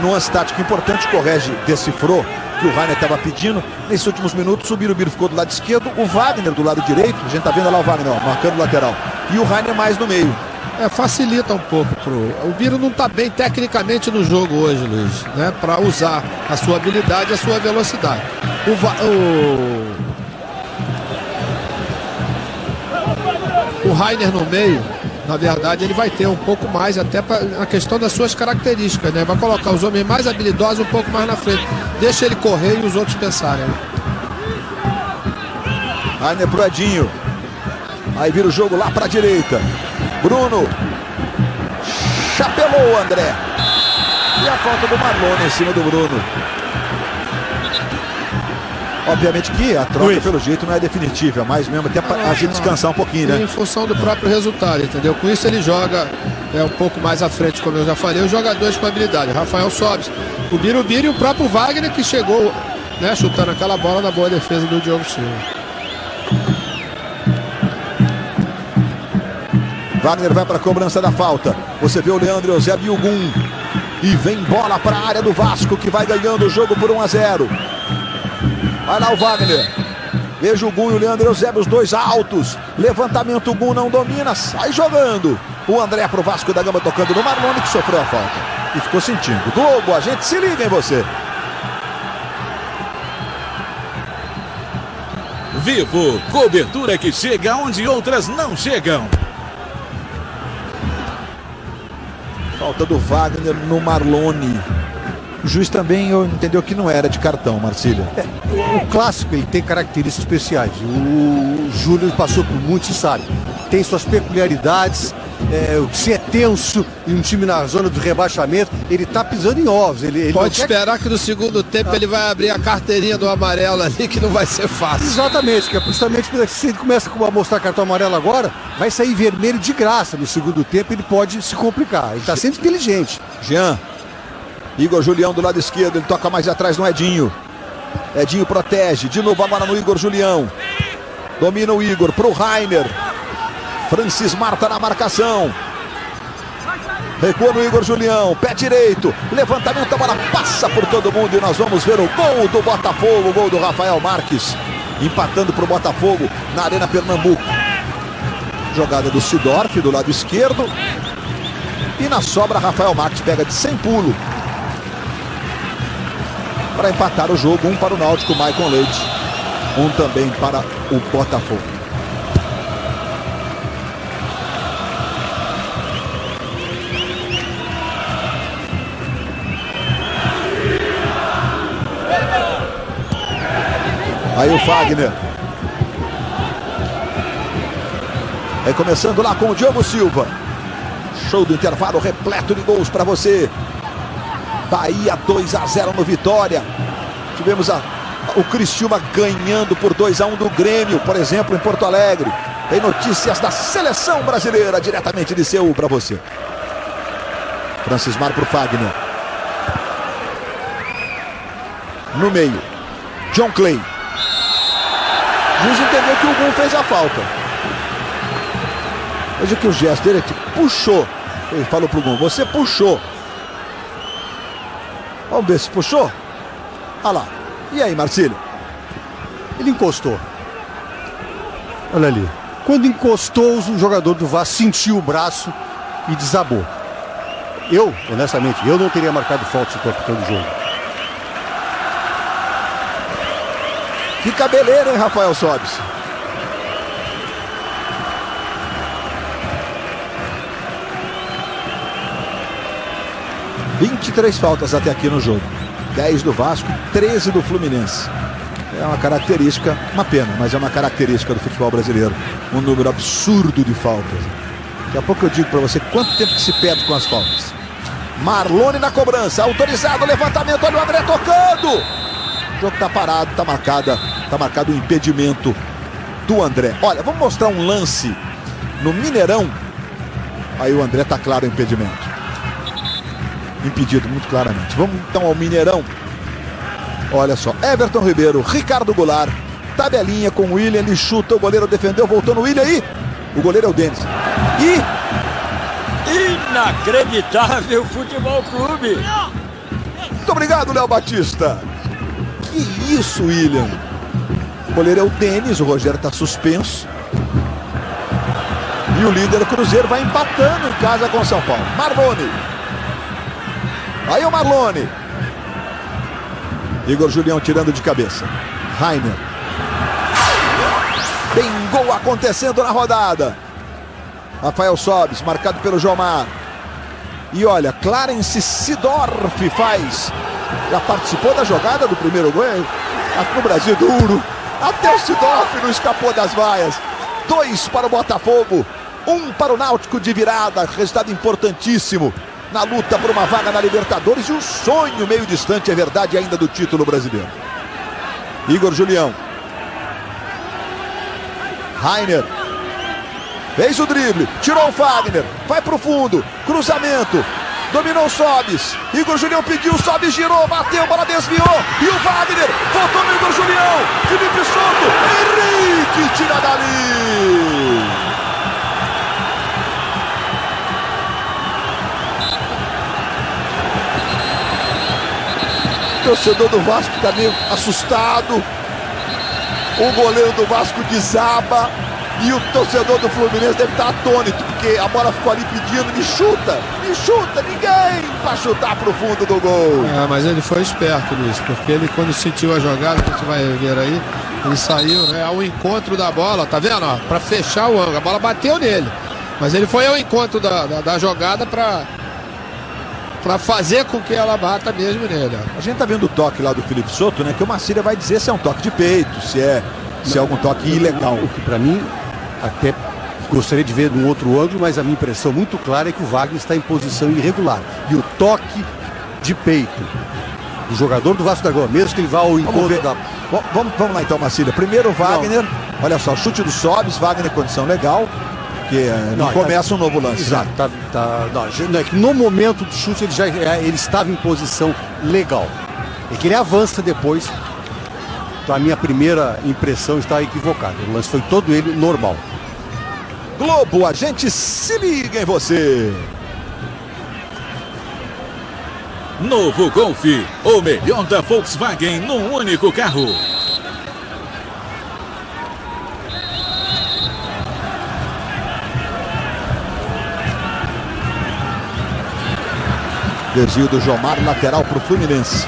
nuance tática importante. Correge, decifrou que o Rainer estava pedindo. Nesses últimos minutos, o Birubiru ficou do lado esquerdo. O Wagner do lado direito. A gente tá vendo lá o Wagner, ó, marcando o lateral. E o Rainer mais no meio. Facilita um pouco o Biro não está bem tecnicamente no jogo hoje, Luiz, né? Para usar a sua habilidade e a sua velocidade. O Rainer no meio, na verdade, ele vai ter um pouco mais, até na questão das suas características, né? Vai colocar os homens mais habilidosos um pouco mais na frente. Deixa ele correr e os outros pensarem. Né? Rainer pro Edinho. Aí vira o jogo lá para a direita. Bruno. Chapelou o André. E a falta do Marlon em cima do Bruno. Obviamente que a troca, pelo jeito, não é definitiva, mas mesmo até para a gente descansar um pouquinho, né? Em função do próprio resultado, entendeu? Com isso ele joga um pouco mais à frente, como eu já falei, os jogadores com habilidade. Rafael Sobis, o Birubiru e o próprio Wagner, que chegou, né, chutando aquela bola na boa defesa do Diogo Silva. Wagner vai para a cobrança da falta. Você vê o Leandro Eusébio e o Gum. E vem bola para a área do Vasco, que vai ganhando o jogo por 1-0. Vai lá o Wagner. Veja o Gum e o Leandro Eusébio, os dois altos. Levantamento, o Gum não domina, sai jogando. O André pro Vasco da Gama tocando no Marlone, que sofreu a falta. E ficou sentindo. Globo, a gente se liga em você. Vivo, cobertura que chega onde outras não chegam. Falta do Wagner no Marlone. O juiz também entendeu que não era de cartão, Marcílio. O clássico, ele tem características especiais. O Júnior passou por muito, se sabe. Tem suas peculiaridades. Se é tenso em um time na zona do rebaixamento, ele tá pisando em ovos. Ele pode esperar que no segundo tempo ele vai abrir a carteirinha do amarelo ali, que não vai ser fácil. Exatamente, que é justamente se ele começa a mostrar cartão amarelo agora, vai sair vermelho de graça no segundo tempo, ele pode se complicar. Ele tá sendo inteligente. Jean. Igor Julião do lado esquerdo, ele toca mais atrás no Edinho. Edinho protege, de novo agora no Igor Julião. Domina o Igor pro Rainer. Francismar tá na marcação. Recua no Igor Julião, pé direito. Levantamento, a bola passa por todo mundo e nós vamos ver o gol do Botafogo, o gol do Rafael Marques. Empatando pro Botafogo na Arena Pernambuco. Jogada do Sidorf do lado esquerdo. E na sobra, Rafael Marques pega de 100 pulo para empatar o jogo. 1 para o Náutico, Maicon Leite. 1 também para o Botafogo. Aí o Fagner. Aí começando lá com o Diogo Silva. Show do intervalo repleto de gols para você. Bahia 2-0 no Vitória. Tivemos o Criciúma ganhando por 2-1 do Grêmio, por exemplo, em Porto Alegre. Tem notícias da seleção brasileira diretamente de Seul para você. Francismar para o Fagner. No meio, John Clay. O juiz entendeu que o Gum fez a falta. Veja que o gesto dele é que puxou. Ele falou pro Gum, você puxou. Vamos ver se puxou. Olha lá. E aí, Marcílio? Ele encostou. Olha ali. Quando encostou, o jogador do Vasco sentiu o braço e desabou. Eu, honestamente, eu não teria marcado falta se o capitão do jogo. Que cabeleira, hein, Rafael Sobis? – 23 faltas até aqui no jogo. 10 do Vasco, 13 do Fluminense. É uma característica, uma pena, mas é uma característica do futebol brasileiro. Um número absurdo de faltas. Daqui a pouco eu digo para você quanto tempo que se perde com as faltas. Marlone na cobrança, autorizado o levantamento, olha o André tocando. O jogo tá parado, tá marcado o impedimento do André. Olha, vamos mostrar um lance no Mineirão. Aí o André tá claro o impedimento. Impedido muito claramente. Vamos então ao Mineirão. Olha só, Everton Ribeiro, Ricardo Goulart, tabelinha com o William, ele chuta, o goleiro defendeu, voltou no William aí. O goleiro é o Denis. Inacreditável Futebol Clube. Muito obrigado, Léo Batista. Que isso, William? O goleiro é o Denis, o Rogério está suspenso. E o líder, o Cruzeiro, vai empatando em casa com o São Paulo. Marlone. Aí o Marlone. Igor Julião tirando de cabeça. Rainer. Tem gol acontecendo na rodada. Rafael Sobis, marcado pelo Jomar. E olha, Clarence Sidorf faz. Já participou da jogada do primeiro gol. Aqui no Brasil duro. Até o Sidorf não escapou das vaias. 2 para o Botafogo. 1 para o Náutico de virada. Resultado importantíssimo na luta por uma vaga na Libertadores. E um sonho meio distante, é verdade, ainda do título brasileiro. Igor Julião. Rainer. Fez o drible, tirou o Fagner, vai pro fundo, cruzamento, dominou o Sobis, Igor Julião pediu, Sobis girou, bateu, bola desviou, e o Wagner, voltou no Igor Julião, Felipe Souto, Henrique tira dali. O torcedor do Vasco está meio assustado, o goleiro do Vasco desaba. E o torcedor do Fluminense deve estar atônito, porque a bola ficou ali pedindo, me chuta, ninguém para chutar pro fundo do gol. Mas ele foi esperto, Luiz, porque ele, quando sentiu a jogada, que a gente vai ver aí, ele saiu, né, ao encontro da bola, tá vendo, ó, para fechar o ângulo, a bola bateu nele, mas ele foi ao encontro da jogada para fazer com que ela bata mesmo nele. Ó. A gente tá vendo o toque lá do Felipe Souto, né, que o Marcília vai dizer se é um toque de peito, se é algum toque ilegal. O que para mim, até gostaria de ver num outro ângulo, mas a minha impressão muito clara é que o Wagner está em posição irregular. E o toque de peito do jogador do Vasco da Gama, mesmo que ele vá ao encontro da... Vamos lá então, Marcília. Primeiro o Wagner, olha só, chute do Sobis, Wagner em condição legal, que não começa um novo lance. Exato, não, é que no momento do chute ele estava em posição legal. É que ele avança depois. Então a minha primeira impressão está equivocada. O lance foi todo ele normal. Globo, a gente se liga em você. Novo Golf, o melhor da Volkswagen num único carro. Desvio do Jomar, lateral para o Fluminense.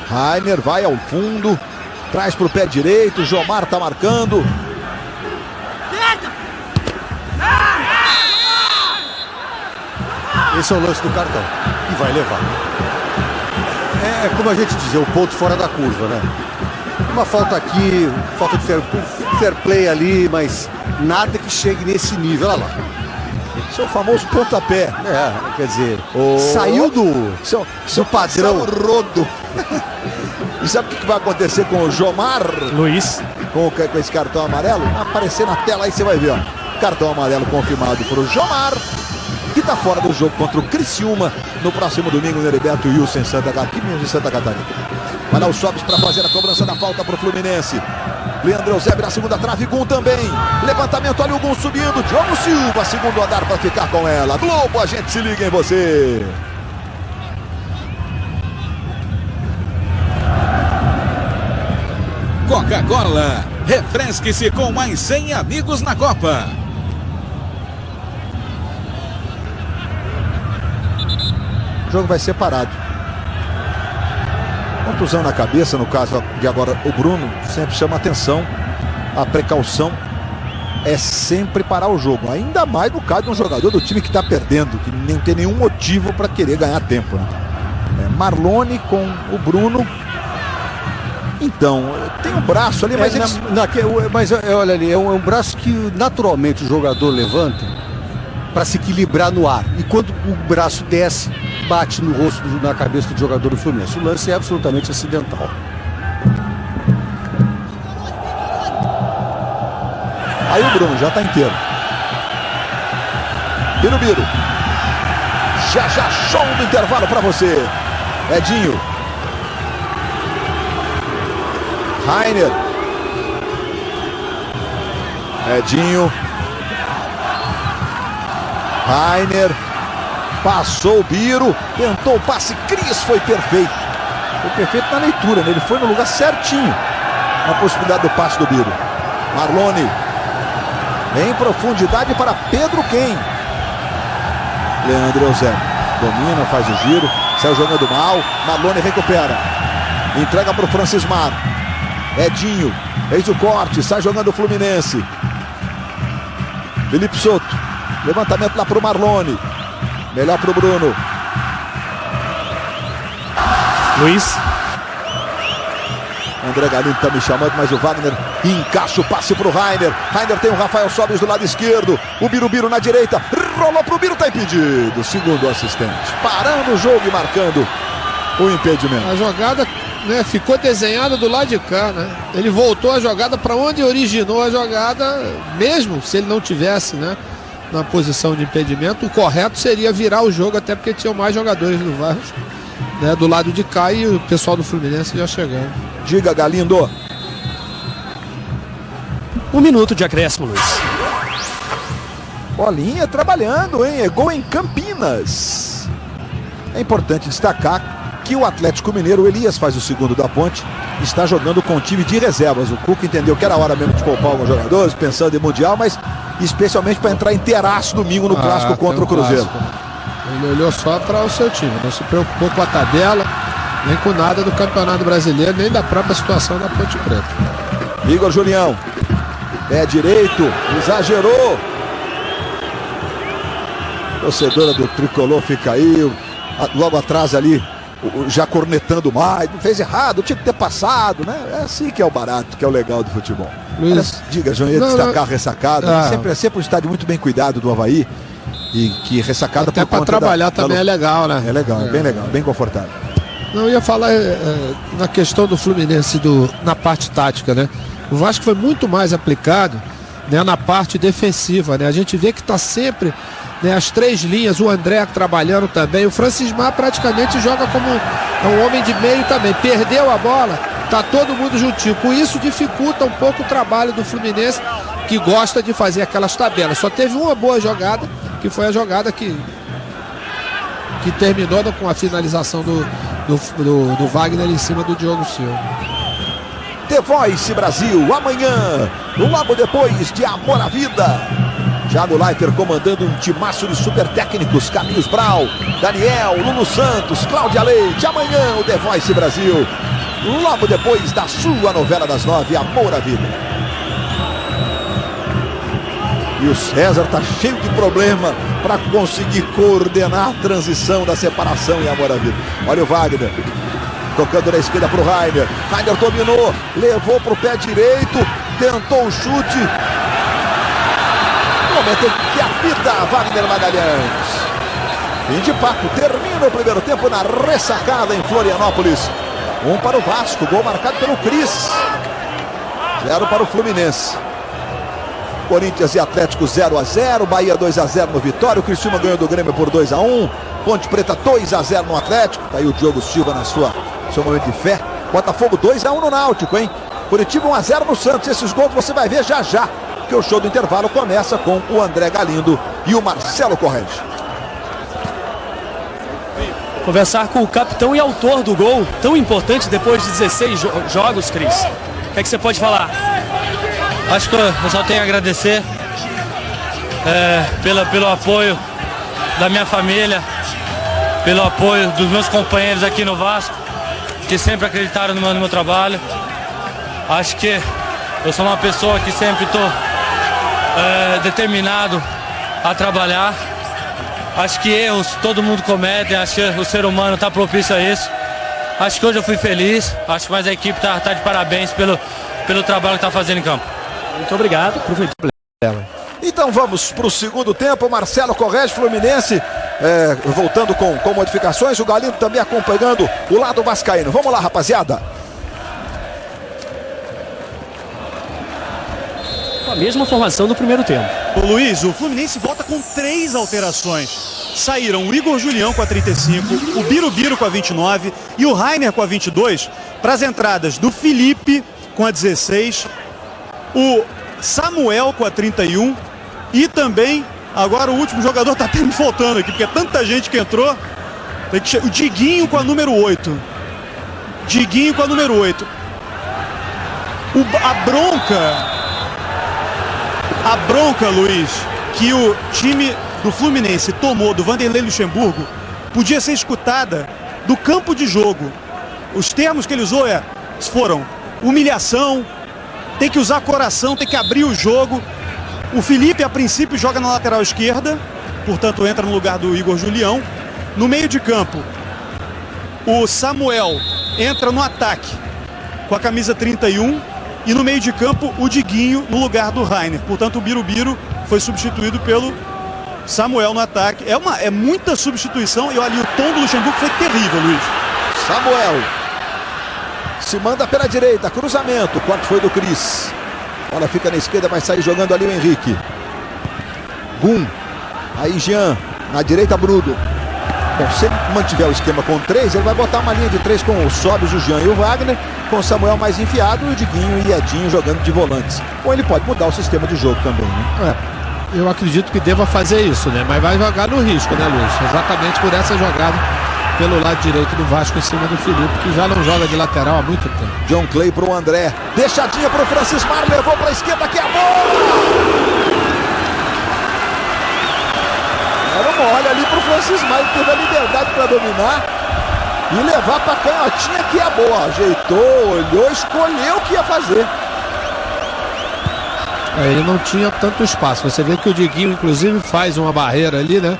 Rainer vai ao fundo, traz para o pé direito, Jomar está marcando. Esse é o lance do cartão e vai levar. É como a gente diz, é o ponto fora da curva, né? Uma falta aqui, falta de fair play ali, mas nada que chegue nesse nível. Olha lá. Esse é o famoso pontapé. Quer dizer, saiu do padrão. Rodo. E sabe o que vai acontecer com o Jomar? Luiz. Com esse cartão amarelo? Vai aparecer na tela aí, você vai ver, ó. Cartão amarelo confirmado para o Jomar, que está fora do jogo contra o Criciúma no próximo domingo no Heriberto Wilson, em Santa Catarina. Vai lá o Sobis para fazer a cobrança da falta para o Fluminense. Leandro Eusébio na segunda trave, Gum também. Levantamento, olha o Gum subindo. Diogo Silva, segundo andar para ficar com ela. Globo, a gente se liga em você. Coca-Cola, refresque-se com mais 100 amigos na Copa. O jogo vai ser parado. Contusão na cabeça, no caso de agora o Bruno, sempre chama atenção. A precaução é sempre parar o jogo. Ainda mais no caso de um jogador do time que está perdendo, que não tem nenhum motivo para querer ganhar tempo, né? Marlone com o Bruno. Então, tem um braço ali, mas olha ali, é um braço que naturalmente o jogador levanta para se equilibrar no ar. E quando o braço desce, bate no rosto, na cabeça do jogador do Fluminense. O lance é absolutamente acidental. Aí o Bruno já está inteiro. Birubiru. Já show do intervalo para você. Edinho. Rainer. Edinho. Rainer. Passou o Biro. Tentou o passe. Cris foi perfeito. Foi perfeito na leitura, né? Ele foi no lugar certinho. Na possibilidade do passe do Biro. Marlone. Em profundidade para Pedro Quem. Leandro Eusébio. Domina, faz o giro. Saiu jogando mal. Marlone recupera. Entrega para o Francismar. Edinho. Fez o corte. Sai jogando o Fluminense. Felipe Soto. Levantamento lá para o Marlone. Melhor para o Bruno. Luiz. André Galindo está me chamando, mas o Wagner encaixa o passe para o Rainer. Rainer tem o Rafael Sobis do lado esquerdo. O Birubiru na direita. Rolou para o Biro, está impedido. Segundo o assistente. Parando o jogo e marcando o impedimento. A jogada, né, ficou desenhada do lado de cá, né? Ele voltou a jogada para onde originou a jogada, mesmo se ele não tivesse, né, na posição de impedimento. O correto seria virar o jogo, até porque tinham mais jogadores do Vasco, né, do lado de cá, e o pessoal do Fluminense já chegando. Diga, Galindo. 1 minuto de acréscimo, Luiz. Bolinha trabalhando, hein? É gol em Campinas. É importante destacar que o Atlético Mineiro, o Elias faz o segundo da Ponte, está jogando com o time de reservas. O Cuca entendeu que era hora mesmo de poupar alguns jogadores, pensando em Mundial, mas especialmente para entrar inteiraço domingo no clássico contra o Cruzeiro. Clássico. Ele olhou só para o seu time, não se preocupou com a tabela, nem com nada do Campeonato Brasileiro, nem da própria situação da Ponte Preta. Igor Julião. Pé direito, exagerou. Torcedora do Tricolor fica aí, logo atrás ali, já cornetando mais. Não fez errado, tinha que ter passado, né? É assim que é o barato, que é o legal do futebol. Luiz, diga, João, ia destacar a ressacada. É sempre um estádio muito bem cuidado do Avaí. E que ressacada até para trabalhar também é legal, né? É legal, é bem legal, bem confortável. Não, eu ia falar na questão do Fluminense, na parte tática, né? O Vasco foi muito mais aplicado, né, na parte defensiva, né? A gente vê que está sempre, né, as três linhas, o André trabalhando também. O Francismar praticamente joga como um homem de meio também. Perdeu a bola, tá todo mundo juntinho. Com isso dificulta um pouco o trabalho do Fluminense, que gosta de fazer aquelas tabelas. Só teve uma boa jogada, que foi a jogada que terminou com a finalização do Wagner em cima do Diogo Silva. The Voice Brasil, amanhã, logo depois de Amor à Vida. Thiago Leifert comandando um timaço de super técnicos, Carlinhos Brau, Daniel, Lulu Santos, Cláudia Leite. Amanhã o The Voice Brasil, logo depois da sua novela das 9, Amor à Vida. E o César tá cheio de problema para conseguir coordenar a transição da separação em Amor à Vida. Olha o Wagner tocando na esquerda para o Rainer. Rainer dominou, levou para o pé direito, tentou o chute. No momento em que apita Wagner Magalhães. Fim de papo, termina o primeiro tempo na Ressacada em Florianópolis. 1 para o Vasco, gol marcado pelo Cris. 0 para o Fluminense. Corinthians e Atlético 0-0, Bahia 2-0 no Vitória, o Criciúma ganhou do Grêmio por 2-1, Ponte Preta 2-0 no Atlético, tá aí o Diogo Silva na seu momento de fé. Botafogo 2-1 no Náutico, hein? Curitiba 1-0 no Santos. Esses gols você vai ver já já, porque o show do intervalo começa com o André Galindo e o Marcelo Corrêa. Conversar com o capitão e autor do gol tão importante depois de 16 jogos, Cris. O que é que você pode falar? Acho que eu só tenho a agradecer pelo apoio da minha família, pelo apoio dos meus companheiros aqui no Vasco, que sempre acreditaram no meu trabalho. Acho que eu sou uma pessoa que sempre estou determinado a trabalhar. Acho que erros todo mundo comete, acho que o ser humano está propício a isso. Acho que hoje eu fui feliz, acho que mais a equipe tá de parabéns pelo trabalho que está fazendo em campo. Muito obrigado. Então vamos para o segundo tempo. Marcelo Corrêa, Fluminense, voltando com modificações. O Galindo também acompanhando o lado vascaíno. Vamos lá, rapaziada. Com a mesma formação do primeiro tempo. Ô Luiz, o Fluminense volta com 3 alterações. Saíram o Igor Julião com a 35, o Birubiru com a 29 e o Rainer com a 22 para as entradas do Felipe com a 16, o Samuel com a 31 e também, agora o último jogador está até me faltando aqui, porque é tanta gente que entrou, o Diguinho com a número 8. Diguinho com a número 8. A bronca, Luiz, que o time do Fluminense tomou do Vanderlei Luxemburgo podia ser escutada do campo de jogo. Os termos que ele usou foram humilhação, tem que usar coração, tem que abrir o jogo. O Felipe, a princípio, joga na lateral esquerda, portanto entra no lugar do Igor Julião. No meio de campo, o Samuel entra no ataque com a camisa 31 e no meio de campo o Diguinho no lugar do Rainer. Portanto, o Birubiru foi substituído pelo Samuel no ataque. É muita substituição e olha, o tom do Luxemburgo foi terrível, Luiz. Samuel se manda pela direita, cruzamento, corte foi do Cris. Bola fica na esquerda, vai sair jogando ali o Henrique. Gum, aí Jean, na direita Bruno. Bom, se ele mantiver o esquema com 3, ele vai botar uma linha de 3 com o Sobis, o Jean e o Wagner, com o Samuel mais enfiado e o Diguinho e Edinho jogando de volantes. Ou ele pode mudar o sistema de jogo também, né? Eu acredito que deva fazer isso, né? Mas vai jogar no risco, né, Luiz? Exatamente por essa jogada pelo lado direito do Vasco em cima do Felipe, que já não joga de lateral há muito tempo. John Clay para o André, deixadinha para o Francis Mar, levou para a esquerda, que é a bola! Era uma olha ali para o Francis Mar, ele teve a liberdade para dominar e levar para a canhotinha, que é boa. Ajeitou, olhou, escolheu o que ia fazer. Ele não tinha tanto espaço. Você vê que o Diguinho, inclusive, faz uma barreira ali, né?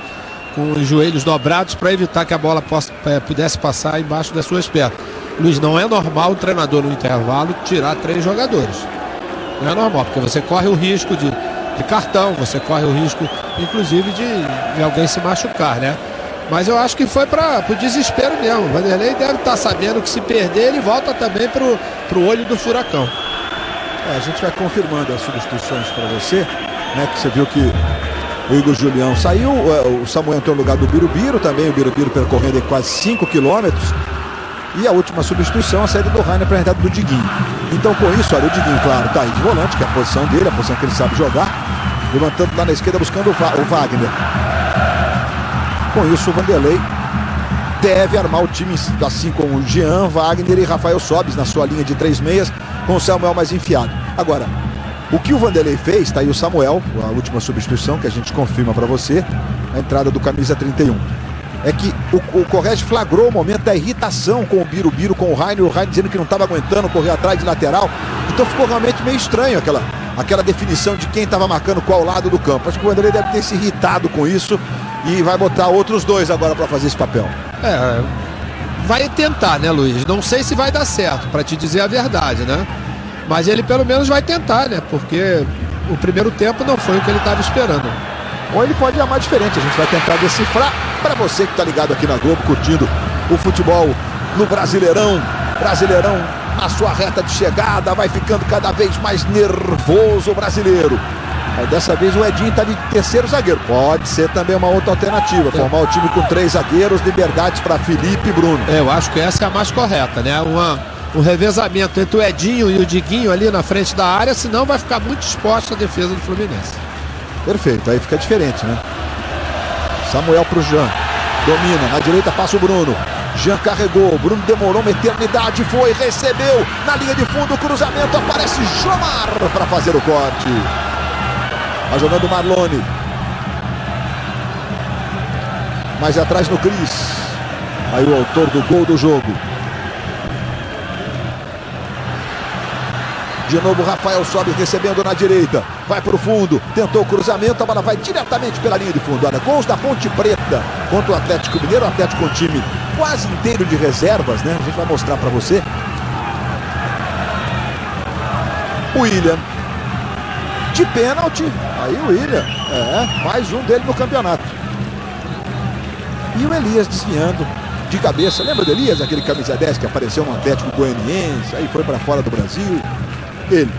Com os joelhos dobrados para evitar que a bola pudesse passar embaixo das suas pernas. Luiz, não é normal o treinador no intervalo tirar 3 jogadores. Não é normal, porque você corre o risco de cartão, você corre o risco, inclusive, de alguém se machucar, né? Mas eu acho que foi para o desespero mesmo. O Vanderlei deve estar sabendo que se perder, ele volta também pro olho do furacão. A gente vai confirmando as substituições para você, né? Que você viu que o Igor Julião saiu, o Samuel entrou no lugar do Birubiru também, o Birubiru percorrendo quase 5 quilômetros. E a última substituição, a saída do Rainer para a entrada do Diguinho. Então, com isso, olha, o Diguinho, claro, tá aí de volante, que é a posição dele, a posição que ele sabe jogar. Levantando lá na esquerda, buscando o Wagner. Com isso, o Vanderlei deve armar o time assim com o Jean, Wagner e Rafael Sobis na sua linha de 3 meias. com o Samuel mais enfiado. Agora, o que o Vanderlei fez, tá aí o Samuel, a última substituição que a gente confirma para você, a entrada do camisa 31. É que o Correge flagrou o momento da irritação com o Birubiru, com o Rainer dizendo que não estava aguentando correr atrás de lateral. Então ficou realmente meio estranho aquela definição de quem estava marcando qual lado do campo. Acho que o Vanderlei deve ter se irritado com isso e vai botar outros dois agora para fazer esse papel. Vai tentar, né, Luiz? Não sei se vai dar certo, para te dizer a verdade, né? Mas ele pelo menos vai tentar, né? Porque o primeiro tempo não foi o que ele estava esperando. Ou ele pode amar diferente, a gente vai tentar decifrar para você que está ligado aqui na Globo, curtindo o futebol no Brasileirão. Brasileirão na sua reta de chegada, vai ficando cada vez mais nervoso o brasileiro. Mas dessa vez o Edinho está de terceiro zagueiro. Pode ser também uma outra alternativa, formar o time com 3 zagueiros, liberdades para Felipe e Bruno. Eu acho que essa é a mais correta, né? Um revezamento entre o Edinho e o Diguinho ali na frente da área, senão vai ficar muito exposto a defesa do Fluminense. Perfeito, aí fica diferente, né? Samuel pro Jean, domina, na direita passa o Bruno. Jean carregou, Bruno demorou uma eternidade, foi, recebeu, na linha de fundo, o cruzamento, aparece Jomar para fazer o corte. Vai jogando o Marlone. Mais atrás no Cris. Aí o autor do gol do jogo. De novo Rafael Sobis recebendo na direita. Vai para o fundo, tentou o cruzamento, a bola vai diretamente pela linha de fundo. Olha, gols da Ponte Preta contra o Atlético Mineiro. O Atlético com um time quase inteiro de reservas, né? A gente vai mostrar para você. O William. De pênalti. Aí o William. Mais um dele no campeonato. E o Elias desviando de cabeça. Lembra do Elias, aquele camisa 10 que apareceu no Atlético Goianiense, aí foi para fora do Brasil? Ele.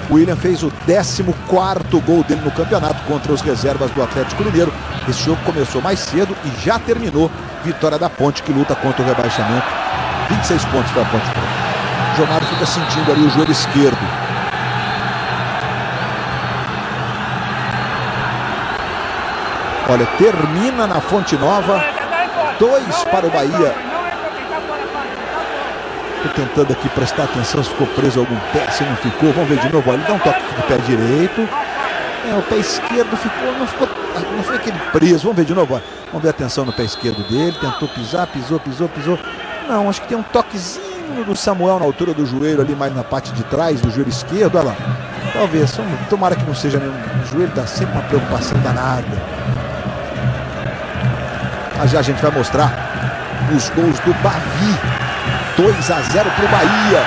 O William fez o 14º gol dele no campeonato contra os reservas do Atlético Mineiro. Esse jogo começou mais cedo e já terminou. Vitória da Ponte, que luta contra o rebaixamento. 26 pontos para a Ponte Preta. O Jomário fica sentindo ali o joelho esquerdo. Olha, termina na Fonte Nova. 2 para o Bahia. Estou tentando aqui prestar atenção se ficou preso algum pé, se não ficou. Vamos ver de novo. Ele dá um toque de pé direito. O pé esquerdo ficou, não foi aquele preso. Vamos ver de novo. Olha. Vamos ver a atenção no pé esquerdo dele. Tentou pisar, pisou. Não, acho que tem um toquezinho do Samuel na altura do joelho, ali mais na parte de trás do joelho esquerdo. Olha lá. Talvez, tomara que não seja nenhum. O joelho dá sempre uma preocupação danada. Já a gente vai mostrar os gols do Bavi. 2-0 para o Bahia.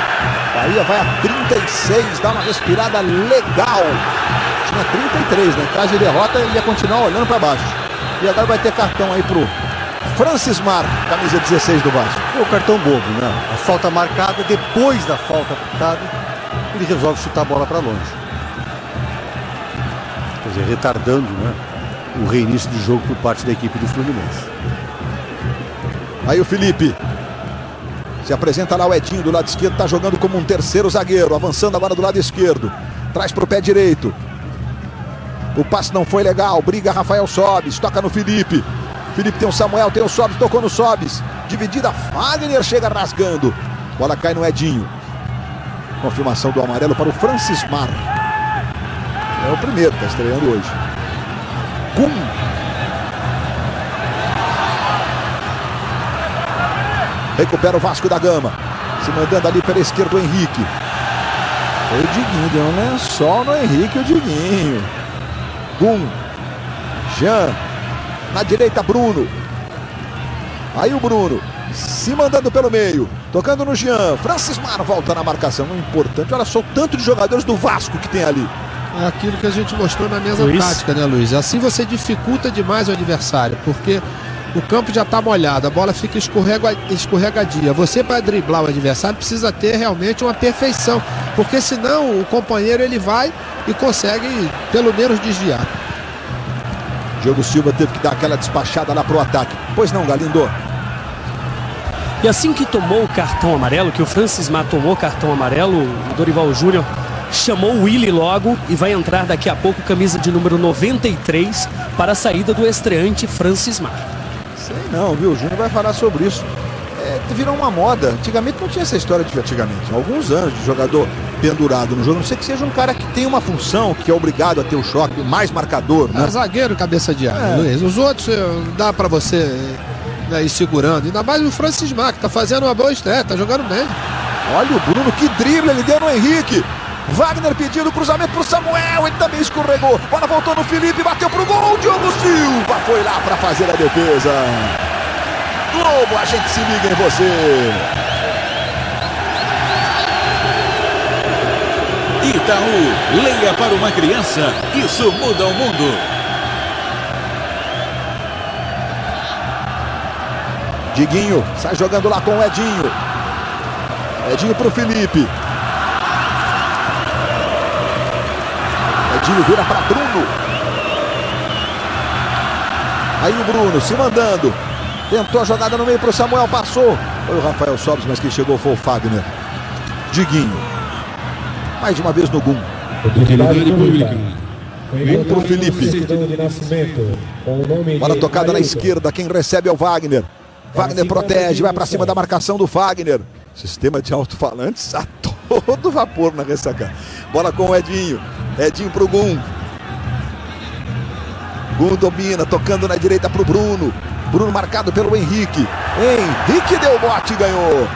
Bahia vai a 36, dá uma respirada legal. Tinha 33, né? Caso de derrota, ele ia continuar olhando para baixo. E agora vai ter cartão aí pro Francis Mar, camisa 16 do Vasco. O cartão bobo, né? A falta marcada, depois da falta apitada, ele resolve chutar a bola para longe. Quer dizer, retardando, né, o reinício do jogo por parte da equipe do Fluminense. Aí o Felipe. Se apresenta lá o Edinho do lado esquerdo, tá jogando como um terceiro zagueiro, avançando agora do lado esquerdo. Traz pro pé direito. O passe não foi legal, briga Rafael Sobis, toca no Felipe. Felipe tem o Samuel, tem o Sobis, tocou no Sobis. Dividida, Fagner chega rasgando. Bola cai no Edinho. Confirmação do amarelo para o Francis Mar. É o primeiro que tá estreando hoje. Gum. Recupera o Vasco da Gama. Se mandando ali pela esquerda o Henrique. Foi o Diguinho, deu um lençol no Henrique, o Diguinho. Gum. Jean. Na direita, Bruno. Aí o Bruno. Se mandando pelo meio. Tocando no Jean. Francis Mar volta na marcação. O importante, olha só o tanto de jogadores do Vasco que tem ali. É aquilo que a gente mostrou na mesa tática, né, Luiz? Assim você dificulta demais o adversário, porque o campo já está molhado, a bola fica escorregadia. Você, para driblar o adversário, precisa ter realmente uma perfeição, porque senão o companheiro ele vai e consegue pelo menos desviar. Diogo Silva teve que dar aquela despachada lá pro ataque. Pois não, Galindo? E assim que tomou o cartão amarelo, que o Francis Mar tomou o cartão amarelo, o Dorival Júnior chamou o Willy logo e vai entrar daqui a pouco camisa de número 93 para a saída do estreante Francis Mar. Sei não, viu? O Júnior vai falar sobre isso. Virou uma moda. Antigamente não tinha essa história de antigamente. Há alguns anos de jogador pendurado no jogo, a não ser que seja um cara que tem uma função, que é obrigado a ter o choque, mais marcador, né? Zagueiro, cabeça de área, Luiz. Os outros dá pra você ir segurando. Ainda mais o Francis Mar, que tá fazendo uma boa estreia, tá jogando bem. Olha o Bruno, que drible ele deu no Henrique. Wagner pedindo cruzamento pro Samuel, ele também escorregou. Bola voltou no Felipe, bateu pro gol. Diogo Silva foi lá pra fazer a defesa. Globo, a gente se liga em você. Itaú, leia para uma criança, isso muda o mundo. Diguinho sai jogando lá com o Edinho. Edinho pro Felipe. Edinho vira para Bruno. Aí o Bruno se mandando. Tentou a jogada no meio pro Samuel, passou. Foi o Rafael Sobis, mas quem chegou foi o Fagner. Diguinho. Mais de uma vez no Gum. Gum pro Felipe. Bola tocada na esquerda. Quem recebe é o Wagner. Wagner protege, vai para cima da marcação do Fagner. Sistema de alto-falantes a todo vapor na ressacada. Bola com o Edinho. Edinho pro Gum. Gum domina, tocando na direita pro Bruno. Bruno marcado pelo Henrique. Henrique deu bote e ganhou.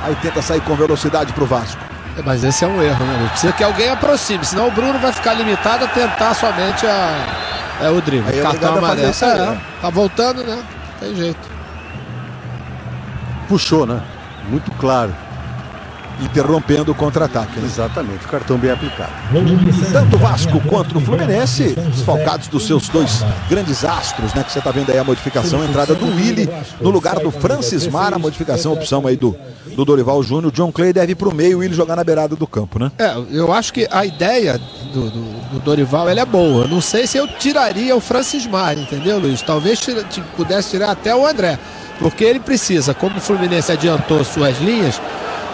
Aí tenta sair com velocidade pro Vasco. Mas esse é um erro, né? Precisa que alguém aproxime, senão o Bruno vai ficar limitado a tentar somente o drible. Aí Cartão amarelo. Tá voltando, né? Tem jeito. Puxou, né? Muito claro. Interrompendo o contra-ataque, né? Exatamente, o cartão bem aplicado. Tanto o Vasco quanto o Fluminense, desfalcados dos seus dois grandes astros, né? Que você tá vendo aí a modificação, a entrada do Willi no lugar do Francis Mar, a modificação, a opção aí do Dorival Júnior. O John Clay deve ir pro meio e o Willi jogar na beirada do campo, né? Eu acho que a ideia do Dorival, ela é boa. Não sei se eu tiraria o Francis Mar, entendeu, Luiz? Talvez pudesse tirar até o André, porque ele precisa, como o Fluminense adiantou suas linhas,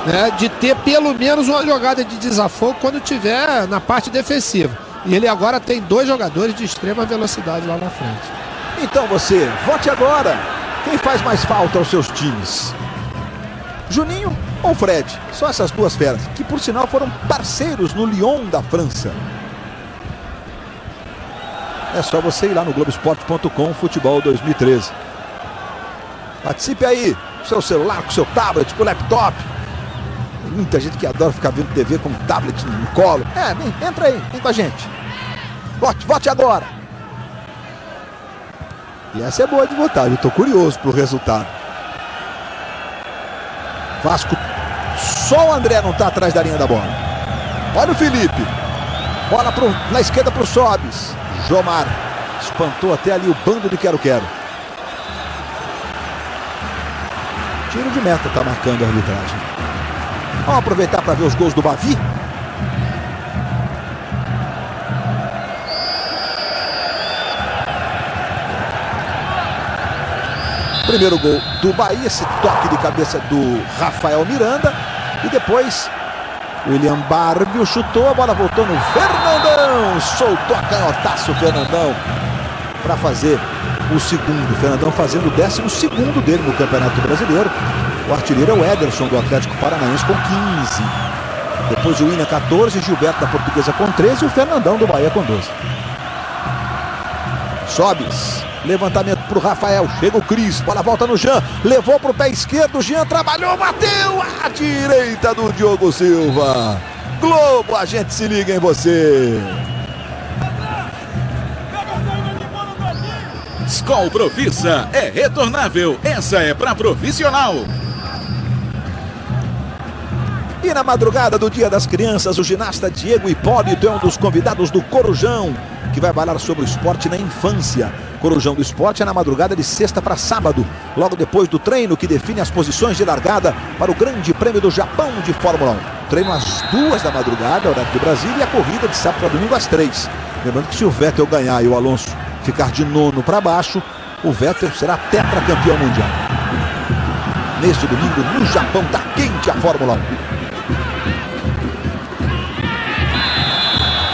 né, de ter pelo menos uma jogada de desafogo quando tiver na parte defensiva. E ele agora tem dois jogadores de extrema velocidade lá na frente. Então você, vote agora. Quem faz mais falta aos seus times? Juninho ou Fred? São essas duas feras, que por sinal foram parceiros no Lyon da França. É só você ir lá no Globoesporte.com, Futebol 2013. Participe aí, com seu celular, com seu tablet, com o laptop. Muita gente que adora ficar vendo TV com tablet no colo. Entra aí, vem com a gente. Vote agora. E essa é boa de votar, eu tô curioso pro resultado. Vasco, só o André não tá atrás da linha da bola. Olha o Felipe. Bola na esquerda pro Sobis. Jomar espantou até ali o bando de quero-quero. Tiro de meta tá marcando a arbitragem. Vamos aproveitar para ver os gols do Bavi. Primeiro gol do Bahia, esse toque de cabeça do Rafael Miranda. E depois William Barbio chutou, a bola voltou no Fernandão. Soltou a canhotaço o Fernandão para fazer o segundo. O Fernandão fazendo o 12º dele no Campeonato Brasileiro. O artilheiro é o Ederson do Atlético Paranaense com 15. Depois o William 14, Gilberto da Portuguesa com 13 e o Fernandão do Bahia com 12. Sobis, levantamento pro Rafael, chega o Cris, bola volta no Jean, levou pro pé esquerdo, Jean trabalhou, bateu à direita do Diogo Silva. Globo, a gente se liga em você. Skol Profissa é retornável, essa é pra profissional. E na madrugada do Dia das Crianças, o ginasta Diego Hipólito é um dos convidados do Corujão, que vai falar sobre o esporte na infância. Corujão do Esporte é na madrugada de sexta para sábado, logo depois do treino que define as posições de largada para o Grande Prêmio do Japão de Fórmula 1. Treino às 2 da madrugada, horário de Brasília, e a corrida de sábado para domingo às 3. Lembrando que se o Vettel ganhar e o Alonso ficar de nono para baixo, o Vettel será tetracampeão mundial. Neste domingo, no Japão, tá quente a Fórmula 1.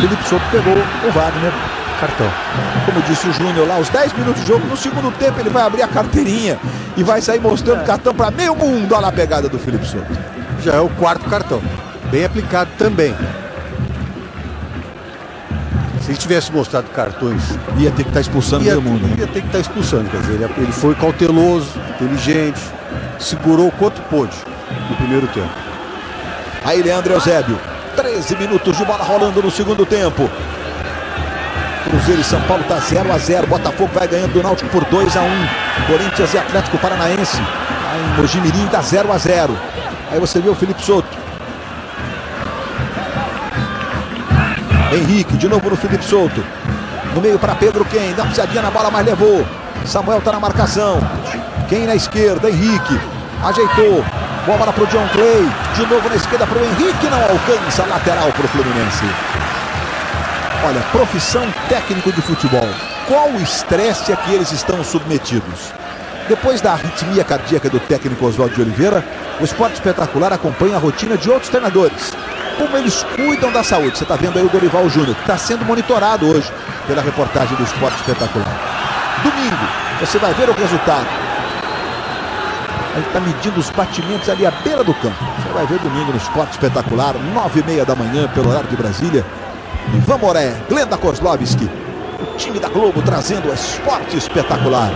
Felipe Souto pegou o Wagner, cartão. Como disse o Júnior lá, aos 10 minutos de jogo, no segundo tempo ele vai abrir a carteirinha e vai sair mostrando cartão para meio mundo. Olha lá a pegada do Felipe Souto. Já é o 4º cartão. Bem aplicado também. Se ele tivesse mostrado cartões, ia ter que estar expulsando todo mundo. Ia ter que estar expulsando, quer dizer, ele foi cauteloso, inteligente, segurou o quanto pôde no primeiro tempo. Aí Leandro Eusébio, 13 minutos de bola rolando no segundo tempo. Cruzeiro e São Paulo tá 0-0. Botafogo vai ganhando do Náutico por 2-1. Corinthians e Atlético Paranaense aí em Mojimirim tá 0-0. Aí você vê o Felipe Souto. Henrique, de novo no Felipe Souto. No meio para Pedro Quem. Dá uma pisadinha na bola, mas levou. Samuel tá na marcação. Quem na esquerda? Henrique. Ajeitou. Boa bola pro John Clay. De novo na esquerda pro Henrique. Não alcança. Lateral pro Fluminense. Olha, profissão técnico de futebol. Qual o estresse a que eles estão submetidos? Depois da arritmia cardíaca do técnico Oswaldo de Oliveira, o Esporte Espetacular acompanha a rotina de outros treinadores. Como eles cuidam da saúde. Você está vendo aí o Dorival Júnior, que está sendo monitorado hoje pela reportagem do Esporte Espetacular. Domingo, você vai ver o resultado. Ele está medindo os batimentos ali à beira do campo. Você vai ver domingo no Esporte Espetacular, 9h30 da manhã, pelo horário de Brasília. Ivan Moré, Glenda Kozlovski, o time da Globo trazendo o Esporte Espetacular.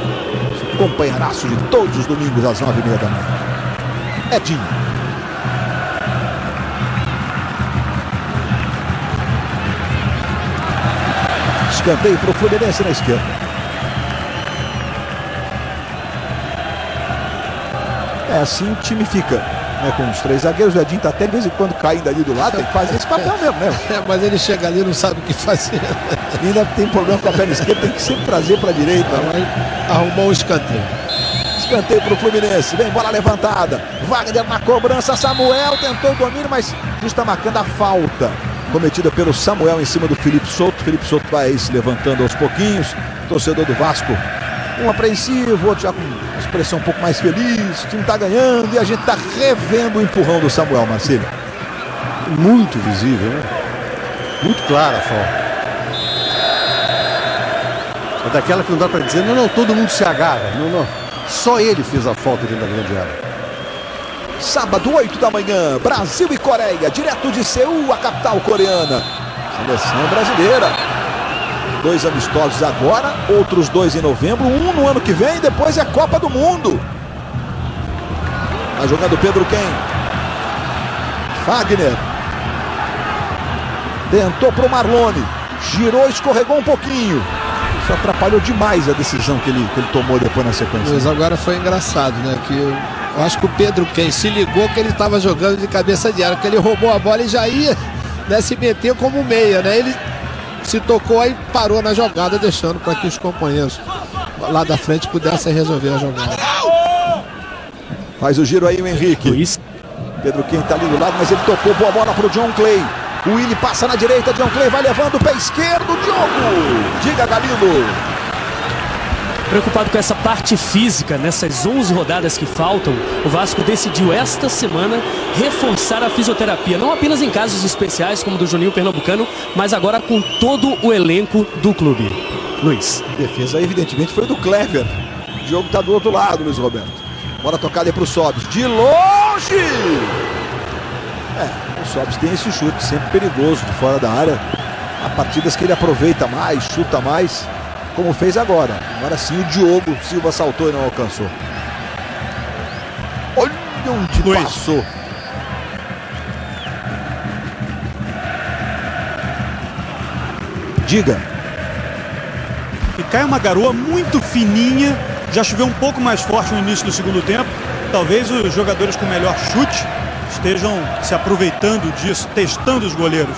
Esse companheiraço de todos os domingos às 9h30 da manhã. Edinho. Escanteio para o Fluminense na esquerda. É assim o time fica, né, com os três zagueiros. O Edinho está até de vez em quando caindo ali do lado. Tem que fazer esse papel mesmo, né? Mas ele chega ali e não sabe o que fazer. Ainda tem problema com a perna esquerda, tem que sempre trazer para a direita. Arrumou um escanteio. Escanteio para o Fluminense. Vem bola levantada. Wagner na cobrança. Samuel tentou o domínio, mas já está marcando a falta cometida pelo Samuel em cima do Felipe Souto. Felipe Souto vai se levantando aos pouquinhos. Torcedor do Vasco, um apreensivo, outro já com uma expressão um pouco mais feliz. O time está ganhando e a gente está revendo o empurrão do Samuel, Marcelo. Muito visível, né? Muito clara a falta. É daquela que não dá para dizer, não, todo mundo se agarra. Não. Só ele fez a falta dentro da grande área. Sábado, 8 da manhã, Brasil e Coreia, direto de Seul, a capital coreana. Seleção brasileira. 2 amistosos agora, outros 2 em novembro, um no ano que vem, depois é Copa do Mundo. Tá jogando Pedro Quem. Fagner. Tentou pro Marlone. Girou, escorregou um pouquinho. Isso atrapalhou demais a decisão que ele tomou depois na sequência. Mas agora foi engraçado, né? Que eu acho que o Pedro Quem se ligou que ele estava jogando de cabeça de área, que ele roubou a bola e já ia, né, se meter como meia, né? Ele se tocou aí, parou na jogada, deixando para que os companheiros lá da frente pudessem resolver a jogada. Faz o giro aí o Henrique. Luiz. Pedro Quem está ali do lado, mas ele tocou boa bola para o John Clay. O Willi passa na direita, John Clay vai levando o pé esquerdo, Diogo. Diga, Galindo. Preocupado com essa parte física, nessas 11 rodadas que faltam, o Vasco decidiu esta semana reforçar a fisioterapia, não apenas em casos especiais como o do Juninho Pernambucano, mas agora com todo o elenco do clube. Luiz. A defesa evidentemente foi do Clever. O Diogo está do outro lado, Luiz Roberto. Bola tocada aí para o Sobis, de longe! O Sobis tem esse chute sempre perigoso de fora da área. Há partidas que ele aproveita mais, chuta mais, como fez agora. Agora sim o Diogo Silva saltou e não alcançou. Olha onde passou. Diga. E cai uma garoa muito fininha. Já choveu um pouco mais forte no início do segundo tempo. Talvez os jogadores com melhor chute estejam se aproveitando disso, testando os goleiros.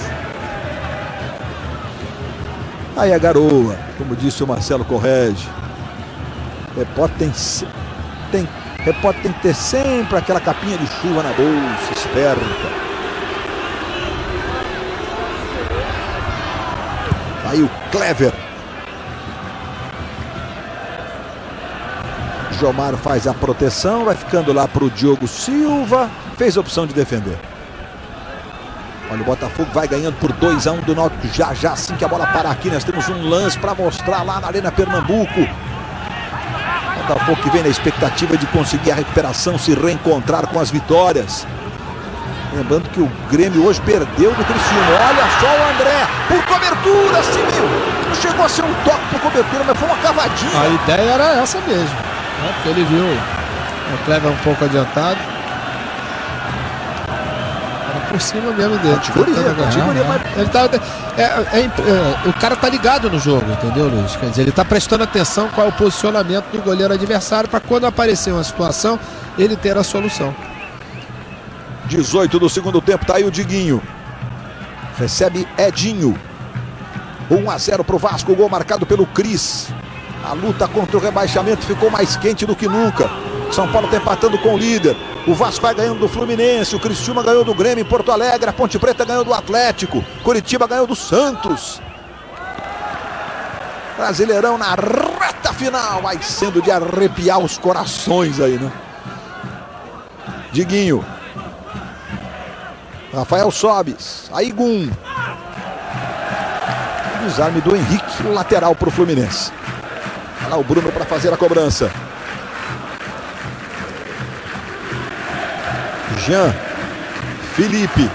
Aí a garoa, como disse o Marcelo Correge. Repórter tem que ter sempre aquela capinha de chuva na bolsa, esperta. Aí o Clever. Jomar faz a proteção, vai ficando lá para o Diogo Silva. Fez a opção de defender. Olha, o Botafogo vai ganhando por 2-1 do Náutico. Já assim que a bola parar aqui, nós temos um lance para mostrar lá na Arena Pernambuco. Botafogo que vem na expectativa de conseguir a recuperação, se reencontrar com as vitórias. Lembrando que o Grêmio hoje perdeu do Criciúma. Olha só o André, por cobertura, não chegou a ser um toque por cobertura, mas foi uma cavadinha. A ideia era essa mesmo, né? Porque ele viu o Kleber um pouco adiantado. Era por cima mesmo dele. Categoria, mas... ele tá, o cara tá ligado no jogo, entendeu, Luiz? Quer dizer, ele tá prestando atenção qual é o posicionamento do goleiro adversário para quando aparecer uma situação, ele ter a solução. 18 do segundo tempo, tá aí o Diguinho. Recebe Edinho. 1-0 pro Vasco, gol marcado pelo Cris. A luta contra o rebaixamento ficou mais quente do que nunca. São Paulo tá empatando com o líder. O Vasco vai ganhando do Fluminense. O Criciúma ganhou do Grêmio em Porto Alegre. A Ponte Preta ganhou do Atlético. Curitiba ganhou do Santos. Brasileirão na reta final. Vai sendo de arrepiar os corações aí, né? Diguinho. Rafael Sobis. Aí Gum. Desarme do Henrique. Lateral para o Fluminense. Olha lá o Bruno para fazer a cobrança. Jean. Felipe.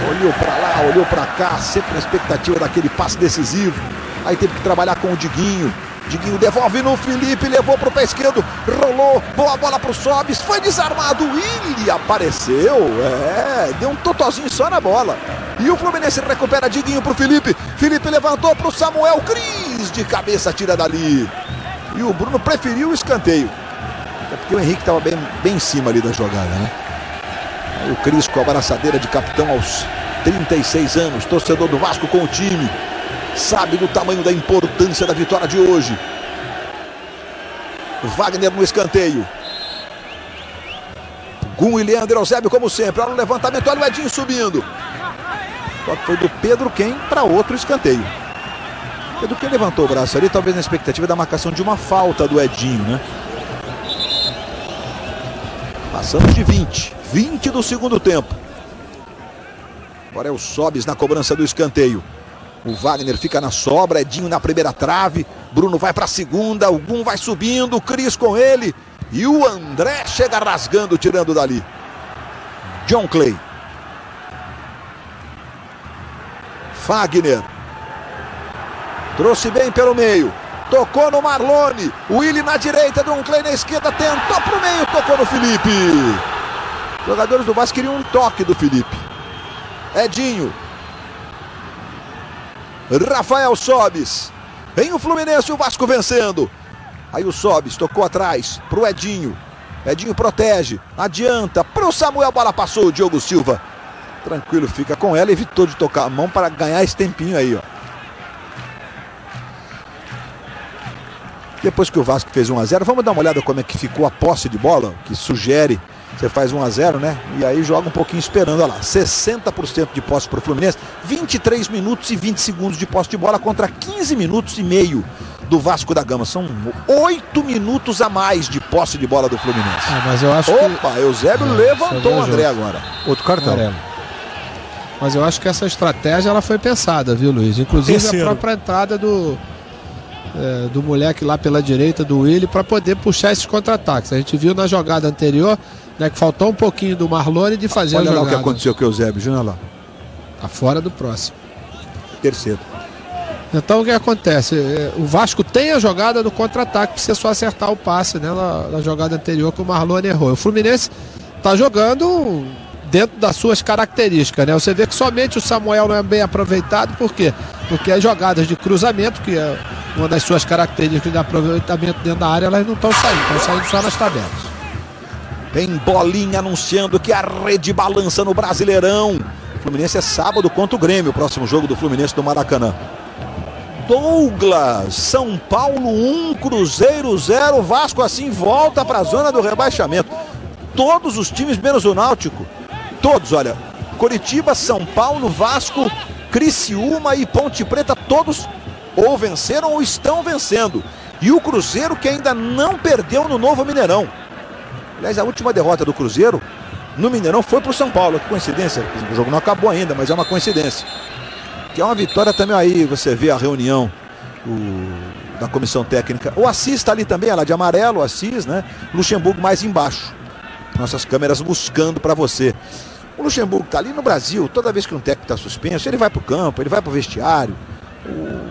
Olhou para lá, olhou para cá. Sempre na expectativa daquele passe decisivo. Aí teve que trabalhar com o Diguinho. Diguinho devolve no Felipe, levou para o pé esquerdo, rolou, boa bola para o Sobis, foi desarmado, o Willi apareceu, deu um totozinho só na bola. E o Fluminense recupera Diguinho para o Felipe, Felipe levantou para o Samuel, Cris de cabeça tira dali. E o Bruno preferiu o escanteio, até porque o Henrique estava bem em cima ali da jogada, né? Aí o Cris com a abraçadeira de capitão aos 36 anos, torcedor do Vasco com o time. Sabe do tamanho da importância da vitória de hoje. Wagner no escanteio. Gum e Leandro Eusébio como sempre. Olha o levantamento, olha o Edinho subindo. Foi do Pedro Quem para outro escanteio. Pedro Quem levantou o braço ali, talvez na expectativa da marcação de uma falta do Edinho, né? Passamos de 20 do segundo tempo. Agora é o Sobis na cobrança do escanteio. O Wagner fica na sobra, Edinho na primeira trave, Bruno vai para a segunda, o Gum vai subindo, o Cris com ele e o André chega rasgando, tirando dali. John Clay. Wagner. Trouxe bem pelo meio, tocou no Marlone, o Willi na direita, John Clay na esquerda, tentou para o meio, tocou no Felipe. Os jogadores do Vasco queriam um toque do Felipe. Edinho. Rafael Sobis. Vem o Fluminense, o Vasco vencendo. Aí o Sobis tocou atrás pro Edinho. Edinho protege, adianta pro Samuel, bola passou, o Diogo Silva. Tranquilo, fica com ela, evitou de tocar a mão para ganhar esse tempinho aí, ó. Depois que o Vasco fez 1-0, vamos dar uma olhada como é que ficou a posse de bola, que sugere, você faz 1-0, né? E aí joga um pouquinho esperando, olha lá, 60% de posse para o Fluminense, 23 minutos e 20 segundos de posse de bola contra 15 minutos e meio do Vasco da Gama. São 8 minutos a mais de posse de bola do Fluminense. Mas eu acho que... Eusébio levantou o André agora. Outro cartão. Mas eu acho que essa estratégia ela foi pensada, viu, Luiz? Inclusive a própria entrada do moleque lá pela direita, do Willi, para poder puxar esses contra-ataques. A gente viu na jogada anterior, né, que faltou um pouquinho do Marlone de fazer a jogada. Olha lá o que aconteceu com o Eusébio, olha lá. Tá fora do próximo. Terceiro. Então o que acontece? O Vasco tem a jogada do contra-ataque, precisa só acertar o passe, né, na jogada anterior que o Marlone errou. O Fluminense tá jogando dentro das suas características, né? Você vê que somente o Samuel não é bem aproveitado, por quê? Porque as jogadas de cruzamento, que é uma das suas características de aproveitamento dentro da área, elas não estão saindo só nas tabelas. Tem bolinha anunciando que a rede balança no Brasileirão. O Fluminense é sábado contra o Grêmio, o próximo jogo do Fluminense do Maracanã. Douglas, São Paulo 1, Cruzeiro 0, Vasco assim volta para a zona do rebaixamento. Todos os times menos o Náutico. Todos, olha, Curitiba, São Paulo, Vasco, Criciúma e Ponte Preta, todos ou venceram ou estão vencendo. E o Cruzeiro que ainda não perdeu no Novo Mineirão. Aliás, a última derrota do Cruzeiro no Mineirão foi para o São Paulo. Que coincidência, o jogo não acabou ainda, mas é uma coincidência. Que é uma vitória também aí, você vê a reunião da comissão técnica. O Assis está ali também, ela de amarelo, o Assis, né? Luxemburgo mais embaixo. Nossas câmeras buscando para você. O Luxemburgo está ali no Brasil, toda vez que um técnico está suspenso, ele vai para o campo, ele vai para o vestiário.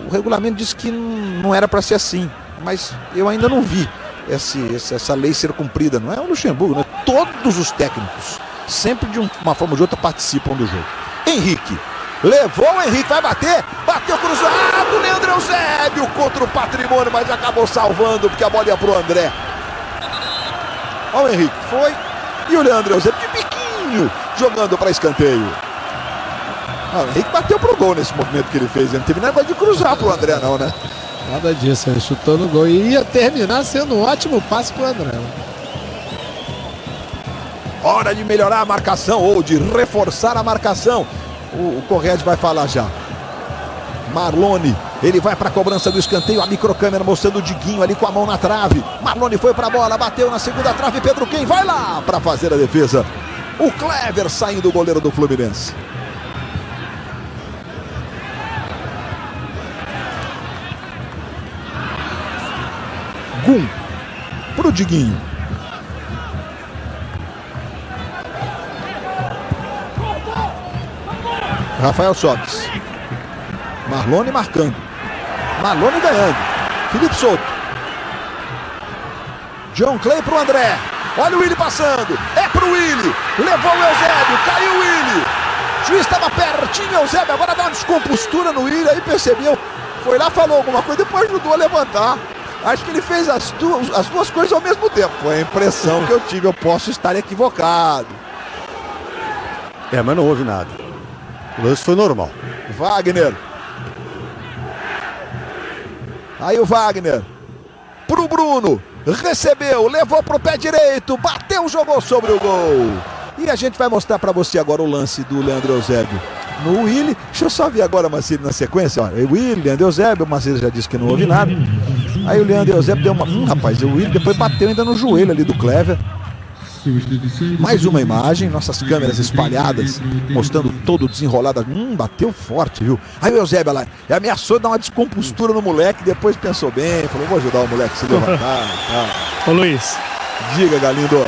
O regulamento diz que não era para ser assim, mas eu ainda não vi essa lei ser cumprida. Não é o Luxemburgo, né? Todos os técnicos, sempre de uma forma ou de outra, participam do jogo. Henrique, levou o Henrique, vai bater, bateu cruzado, Leandro Eusébio contra o Patrimônio, mas acabou salvando, porque a bola ia pro André. Olha o Henrique, foi, e o Leandro Eusébio de biquinho, jogando para escanteio. O Henrique bateu pro gol nesse movimento que ele fez, ele não teve negócio de cruzar pro André não, né? Nada disso, ele chutou no gol e ia terminar sendo um ótimo passe pro André. Hora de melhorar a marcação ou de reforçar a marcação. O Correia vai falar já. Marlone, ele vai para a cobrança do escanteio, a microcâmera mostrando o Diguinho ali com a mão na trave. Marlone foi para a bola, bateu na segunda trave, Pedro Quem vai lá para fazer a defesa. O Clever saindo, o goleiro do Fluminense. Gum pro Diguinho. Rafael Sobis. Marlone marcando. Marlone ganhando. Felipe Souto. John Clay pro André. Olha o Willi passando. É pro Willi. Levou o Eusébio. Caiu o Willi. O juiz estava pertinho. Eusébio agora dá uma descompostura no Willi. Aí percebeu. Foi lá, falou alguma coisa. Depois ajudou a levantar. Acho que ele fez as duas coisas ao mesmo tempo. Foi a impressão que eu tive. Eu posso estar equivocado. Mas não houve nada. O lance foi normal. Wagner. Aí o Wagner. Pro Bruno. Recebeu, levou pro pé direito. Bateu, jogou sobre o gol. E a gente vai mostrar pra você agora o lance do Leandro Eusébio no Willi. Deixa eu só ver agora, Marcílio, na sequência. Ó. O Willi, Leandro Eusébio. O Marcílio já disse que não houve nada. Aí o Leandro Eusébio deu uma... rapaz, o Willi depois bateu ainda no joelho ali do Clever. Mais uma imagem, nossas câmeras espalhadas, mostrando todo o desenrolado. Bateu forte, viu? Aí o Eusébio lá, ameaçou dar uma descompostura no moleque, depois pensou bem, falou, vou ajudar o moleque a se levantar. Ô Luiz. Diga, Galindo.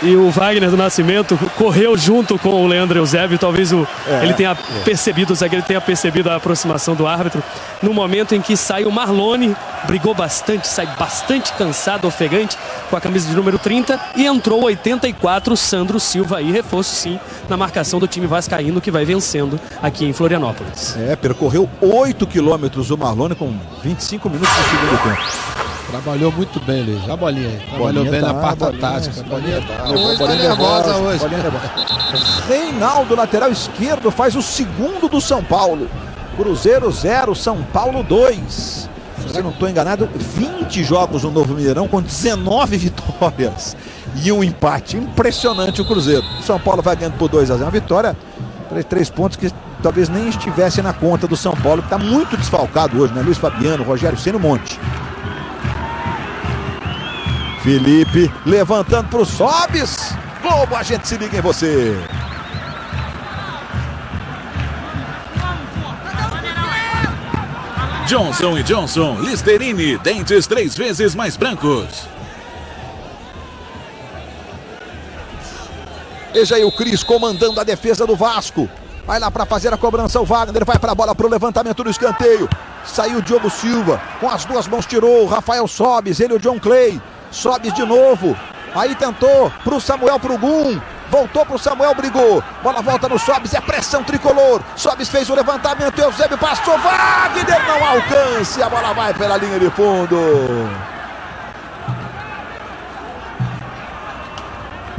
E o Wagner do Nascimento correu junto com o Leandro Eusébio. Talvez ele tenha percebido, o zagueiro tenha percebido a aproximação do árbitro. No momento em que sai o Marlone, brigou bastante, sai bastante cansado, ofegante, com a camisa de número 30. E entrou 84, Sandro Silva. Aí reforço sim na marcação do time vascaíno, que vai vencendo aqui em Florianópolis. Percorreu 8 quilômetros o Marlone com 25 minutos no segundo tempo. Trabalhou muito bem, Luiz. A bolinha aí. Trabalhou bem na parte tática. Bolinha nervosa hoje. Reinaldo, lateral esquerdo, faz o segundo do São Paulo. Cruzeiro 0, São Paulo 2. Se eu não estou enganado, 20 jogos no Novo Mineirão com 19 vitórias e um empate. Impressionante o Cruzeiro. O São Paulo vai ganhando por 2-0. Uma vitória, 3 pontos que talvez nem estivesse na conta do São Paulo, que está muito desfalcado hoje, né? Luiz Fabiano, Rogério Ceni, um monte. Felipe levantando para o Sobis. Globo, a gente se liga em você. Johnson & Johnson, Listerine, dentes 3 vezes mais brancos. Veja aí o Cris comandando a defesa do Vasco. Vai lá para fazer a cobrança, o Wagner vai para a bola, para o levantamento do escanteio. Saiu o Diogo Silva, com as duas mãos tirou o Rafael Sobis, ele e o John Clay. Sobis de novo, aí tentou pro Samuel, pro Gum, voltou pro Samuel, brigou, bola volta no Sobis, é pressão tricolor, Sobis fez o levantamento, Eusébio passou, Wagner não alcance, a bola vai pela linha de fundo.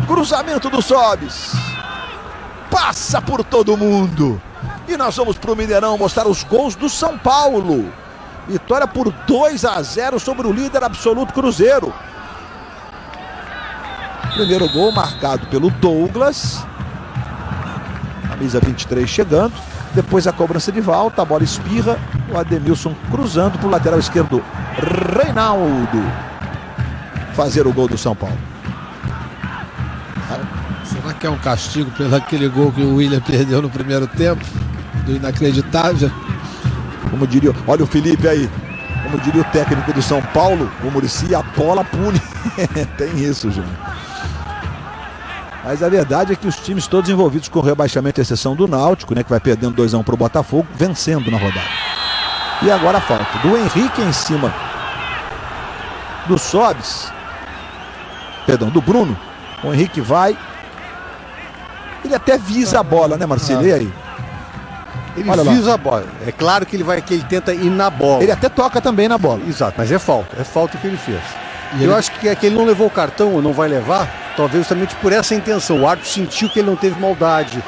Cruzamento do Sobis, passa por todo mundo, e nós vamos pro Mineirão mostrar os gols do São Paulo. Vitória por 2-0 sobre o líder absoluto Cruzeiro. Primeiro gol marcado pelo Douglas, camisa 23 chegando, depois a cobrança de volta, a bola espirra, o Ademilson cruzando para o lateral esquerdo, Reinaldo, fazer o gol do São Paulo. Será que é um castigo pelo aquele gol que o William perdeu no primeiro tempo, do inacreditável? Como diria, olha o Felipe aí, como diria o técnico do São Paulo, o Muricy, a bola pune. Tem isso, Júnior. Mas a verdade é que os times todos envolvidos com o rebaixamento, exceção do Náutico, né, que vai perdendo 2-1 para o Botafogo, vencendo na rodada. E agora a falta do Henrique em cima do Sobis, perdão, do Bruno. O Henrique vai, ele até visa a bola, né, Marcelo? E aí? Ele visa a bola. É claro que ele tenta ir na bola. Ele até toca também na bola. Exato, mas é falta que ele fez. Eu acho que é que ele não levou o cartão ou não vai levar, talvez justamente por essa intenção. O árbitro sentiu que ele não teve maldade,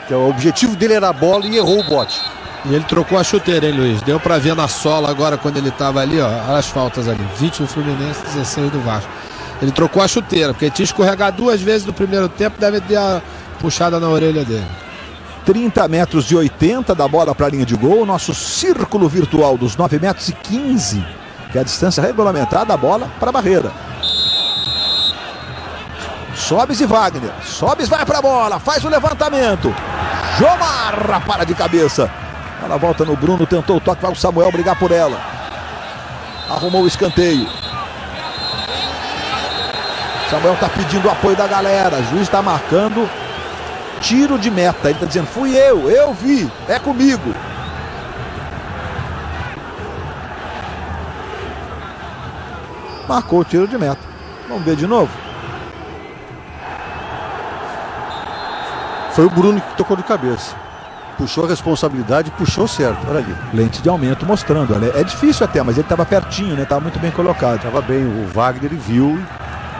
que o objetivo dele era a bola e errou o bote. E ele trocou a chuteira, hein, Luiz? Deu pra ver na sola agora quando ele tava ali, ó. Olha as faltas ali. 20 do Fluminense, 16 do Vasco. Ele trocou a chuteira, porque tinha escorregado 2 vezes no primeiro tempo, deve ter a puxada na orelha dele. 30 metros e 80 da bola para a linha de gol. Nosso círculo virtual dos 9 metros e 15, que é a distância regulamentar da bola para a barreira. Sobis e Wagner. Sobis vai para a bola, faz o levantamento. Jomarra para de cabeça. Ela volta no Bruno, tentou o toque, vai o Samuel brigar por ela. Arrumou o escanteio. Samuel está pedindo o apoio da galera. O juiz está marcando tiro de meta. Ele está dizendo, fui eu vi, é comigo. Marcou o tiro de meta. Vamos ver de novo. Foi o Bruno que tocou de cabeça. Puxou a responsabilidade, puxou certo. Olha ali. Lente de aumento mostrando. Olha, é difícil até, mas ele estava pertinho, né? Estava muito bem colocado. Estava bem. O Wagner viu,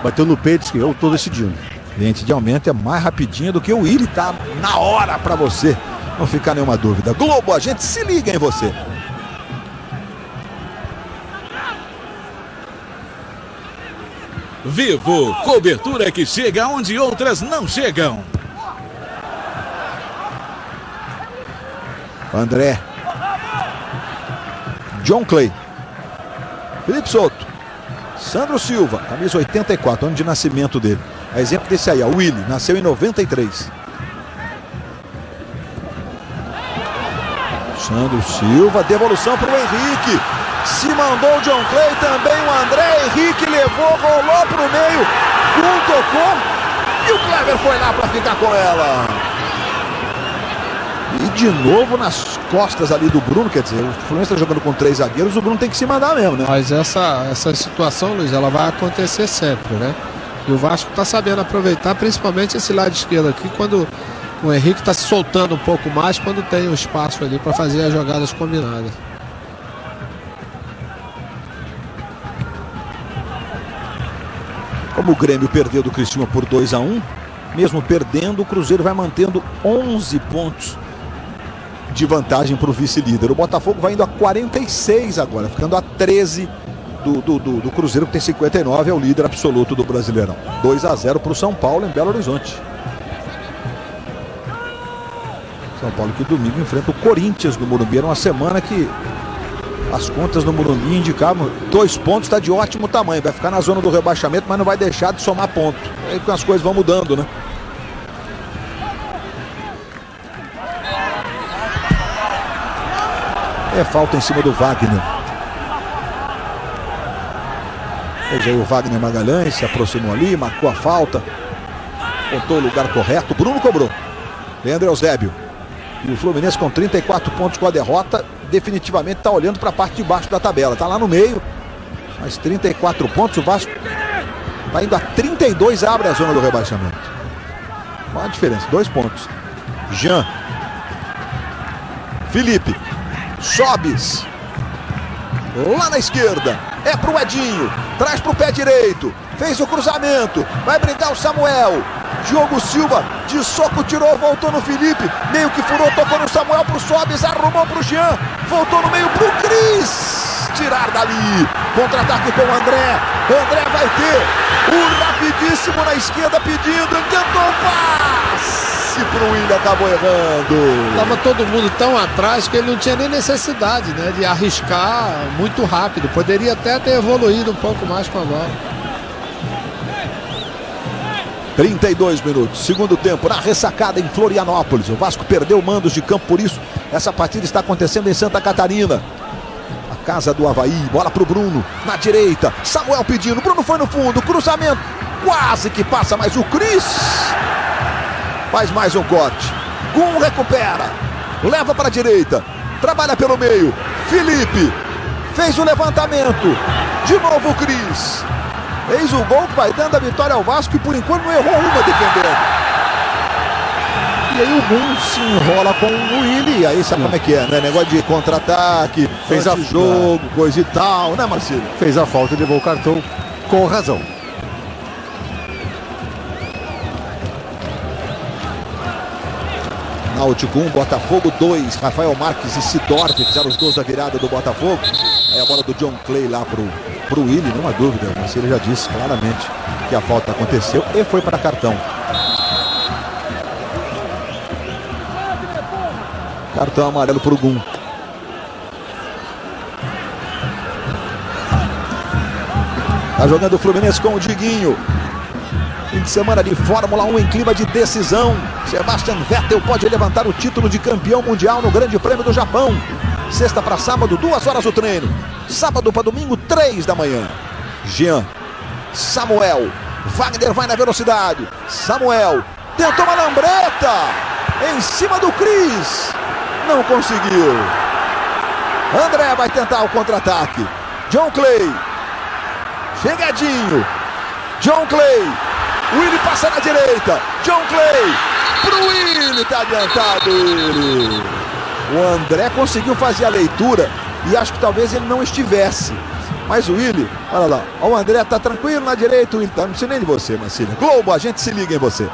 bateu no peito e disse que eu estou decidindo. Lente de aumento é mais rapidinho do que o Willi, tá na hora para você. Não ficar nenhuma dúvida. Globo, a gente se liga em você. Vivo, cobertura que chega onde outras não chegam. André. John Clay. Felipe Souto. Sandro Silva, camisa 84, ano de nascimento dele. A exemplo desse aí, o Willi, nasceu em 93. Sandro Silva, devolução para o Henrique. Se mandou o John Clay, também o André. Henrique levou, rolou para o meio. Tocou. E o Kleber foi lá para ficar com ela. E de novo nas costas ali do Bruno, quer dizer, o Fluminense está jogando com 3 zagueiros, o Bruno tem que se mandar mesmo, né? Mas essa situação, Luiz, ela vai acontecer sempre, né? E o Vasco está sabendo aproveitar, principalmente esse lado esquerdo aqui, quando o Henrique está se soltando um pouco mais, quando tem um espaço ali para fazer as jogadas combinadas. Como o Grêmio perdeu do Criciúma por 2-1, mesmo perdendo, o Cruzeiro vai mantendo 11 pontos de vantagem para o vice-líder. O Botafogo vai indo a 46 agora, ficando a 13 do Cruzeiro, que tem 59, é o líder absoluto do Brasileirão. 2-0 para o São Paulo em Belo Horizonte. São Paulo que domingo enfrenta o Corinthians no Morumbi. Era uma semana que as contas no Morumbi indicavam 2 pontos, está de ótimo tamanho. Vai ficar na zona do rebaixamento, mas não vai deixar de somar ponto. Aí as coisas vão mudando, né? É falta em cima do Wagner. Veja aí o Wagner Magalhães, se aproximou ali, marcou a falta. Contou o lugar correto, Bruno cobrou. Leandro Eusébio. E o Fluminense com 34 pontos com a derrota, definitivamente está olhando para a parte de baixo da tabela. Está lá no meio, mas 34 pontos, o Vasco está indo a 32, abre a zona do rebaixamento. Qual a diferença? 2 pontos. Jean. Felipe. Sobis. Lá na esquerda. É pro Edinho. Traz pro pé direito. Fez o cruzamento. Vai brincar o Samuel. Diogo Silva de soco tirou, voltou no Felipe. Meio que furou, tocou no Samuel pro Sobis. Arrumou pro Jean. Voltou no meio pro Cris. Tirar dali. Contra-ataque com o André. André vai ter o rapidíssimo na esquerda pedindo. Tentou o passe pro Willian, acabou errando. Tava todo mundo tão atrás que ele não tinha nem necessidade, né, de arriscar muito rápido. Poderia até ter evoluído um pouco mais com a bola. 32 minutos, segundo tempo, na ressacada em Florianópolis. O Vasco perdeu mandos de campo, por isso essa partida está acontecendo em Santa Catarina. A casa do Avaí, bola pro Bruno, na direita, Samuel pedindo, Bruno foi no fundo, cruzamento, quase que passa, mas o Cris Faz mais um corte. Gum recupera. Leva para a direita. Trabalha pelo meio. Felipe. Fez o levantamento. De novo o Cris. Fez o gol que vai dando a vitória ao Vasco e por enquanto não errou uma defendendo. E aí o Gum se enrola com o Willi. E aí sabe como é que é, né? Negócio de contra-ataque, fez a jogo, coisa e tal, né, Marcelo? Fez a falta e levou o cartão com razão. Náutico 1, Botafogo 2. Rafael Marques e Sidorf fizeram os gols da virada do Botafogo. Aí a bola do John Clay lá pro Willi, não há dúvida. Mas ele já disse claramente que a falta aconteceu e foi para cartão. Cartão amarelo pro Gum. Tá jogando o Fluminense com o Diguinho. Fim de semana de Fórmula 1 em clima de decisão. Sebastian Vettel pode levantar o título de campeão mundial no Grande Prêmio do Japão. Sexta para sábado, 2 horas o treino. Sábado para domingo, 3 da manhã. Jean, Samuel, Wagner vai na velocidade. Samuel tentou uma lambreta em cima do Cris. Não conseguiu. André vai tentar o contra-ataque. John Clay. Chegadinho. John Clay. Willi passa na direita. John Clay. Pro Willi. Tá adiantado ele. O André conseguiu fazer a leitura. E acho que talvez ele não estivesse. Mas o Willi, olha lá. O André tá tranquilo na direita. O Willi tá. Não precisa nem de você, Marcílio. Globo, a gente se liga em você.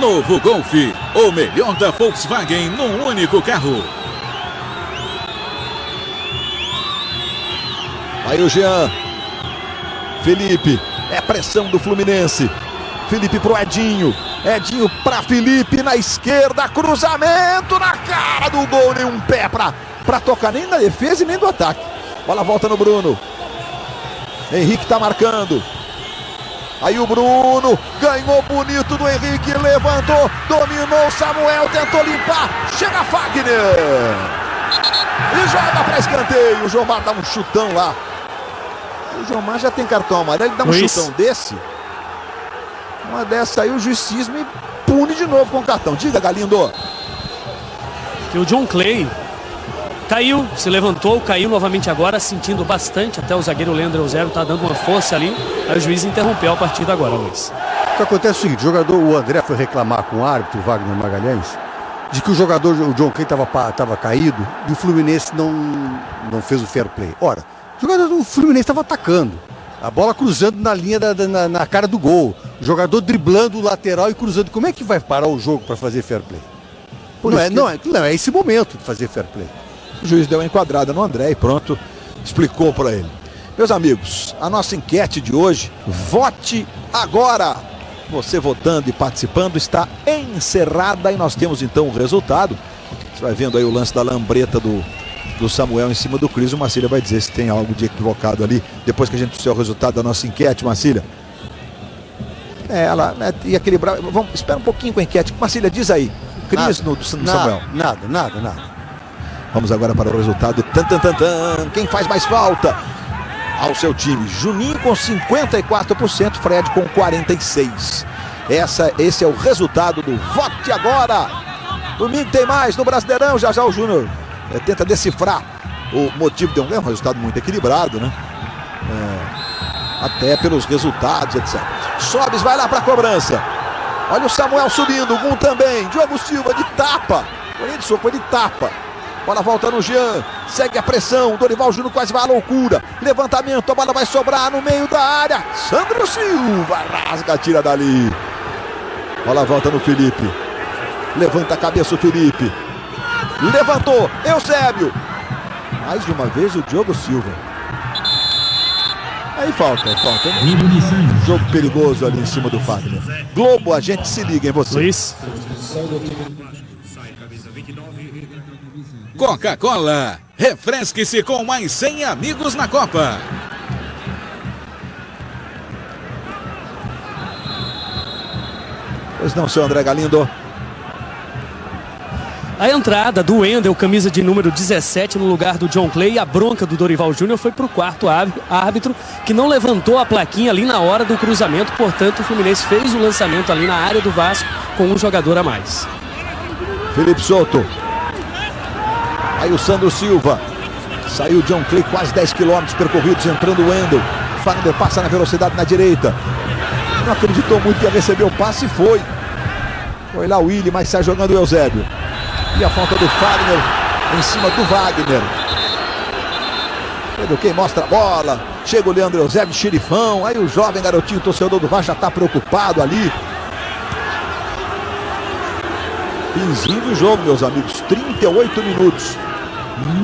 Novo Golf, o melhor da Volkswagen num único carro. Aí o Jean. Felipe. É pressão do Fluminense. Felipe pro Edinho. Edinho pra Felipe na esquerda. Cruzamento na cara do gol. Nenhum pé pra tocar nem na defesa e nem do ataque. Bola volta no Bruno. Henrique tá marcando. Aí o Bruno ganhou bonito do Henrique, levantou, dominou, Samuel tentou limpar, chega Fagner e joga para escanteio. O Jomar dá um chutão lá. O Jomar já tem cartão amarelo, ele dá um chutão desse. Uma dessa aí o juiz cisma e pune de novo com o cartão. Diga, Galindo. Que o John Clay caiu, se levantou, caiu novamente agora, sentindo bastante. Até o zagueiro Leandro Eusébio tá dando uma força ali. Aí o juiz interrompeu a partida agora, Luiz. O que acontece é o seguinte, o André foi reclamar com o árbitro, Wagner Magalhães, de que o John Clay estava caído e o Fluminense não fez o fair play. Ora, o jogador do Fluminense estava atacando. A bola cruzando na linha na cara do gol. O jogador driblando o lateral e cruzando. Como é que vai parar o jogo para fazer fair play? Não é esse momento de fazer fair play. O juiz deu uma enquadrada no André e pronto, explicou para ele. Meus amigos, a nossa enquete de hoje, vote agora. Você votando e participando está encerrada e nós temos então o resultado. Você vai vendo aí o lance da lambreta do Samuel em cima do Cris. O Marcília vai dizer se tem algo de equivocado ali, depois que a gente trouxer o resultado da nossa enquete, Marcília. Ela ia equilibrar. Espera um pouquinho com a enquete. Marcília, diz aí. Cris no Samuel. Nada. Vamos agora para o resultado. Quem faz mais falta ao seu time? Juninho com 54%, Fred com 46%. Esse é o resultado do Vote Agora. Domingo tem mais no Brasileirão. Já o Júnior tenta decifrar o motivo de um resultado muito equilibrado, né? Até pelos resultados, etc. Sobes vai lá para a cobrança. Olha o Samuel subindo, o Gum também. Diogo Silva de tapa. Foi de tapa. Bola volta no Jean, segue a pressão, Dorival Júnior quase vai à loucura, levantamento, a bola vai sobrar no meio da área, Sandro Silva rasga, tira dali, bola volta no Felipe, levanta a cabeça o Felipe, levantou, Eusébio, mais de uma vez o Diogo Silva, aí falta, jogo perigoso ali em cima do Fagner. Globo, a gente se liga em você. Luiz. Coca-Cola, refresque-se com mais 100 amigos na Copa. Pois não, seu André Galindo. A entrada do Wendel, camisa de número 17, no lugar do John Clay, e a bronca do Dorival Júnior foi para o quarto árbitro, que não levantou a plaquinha ali na hora do cruzamento. Portanto, o Fluminense fez o lançamento ali na área do Vasco com um jogador a mais. Felipe Souto. Aí o Sandro Silva. Saiu o John Clay, quase 10 km percorridos, entrando o Wendel. Fagner passa na velocidade na direita. Não acreditou muito que ia receber o passe e foi. Foi lá o Willi, mas sai jogando o Eusébio. E a falta do Fagner em cima do Wagner. Pedro quem mostra a bola. Chega o Leandro Eusébio, xerifão. Aí o jovem garotinho torcedor do Vasco já está preocupado ali. Finzinho do jogo, meus amigos. 38 minutos.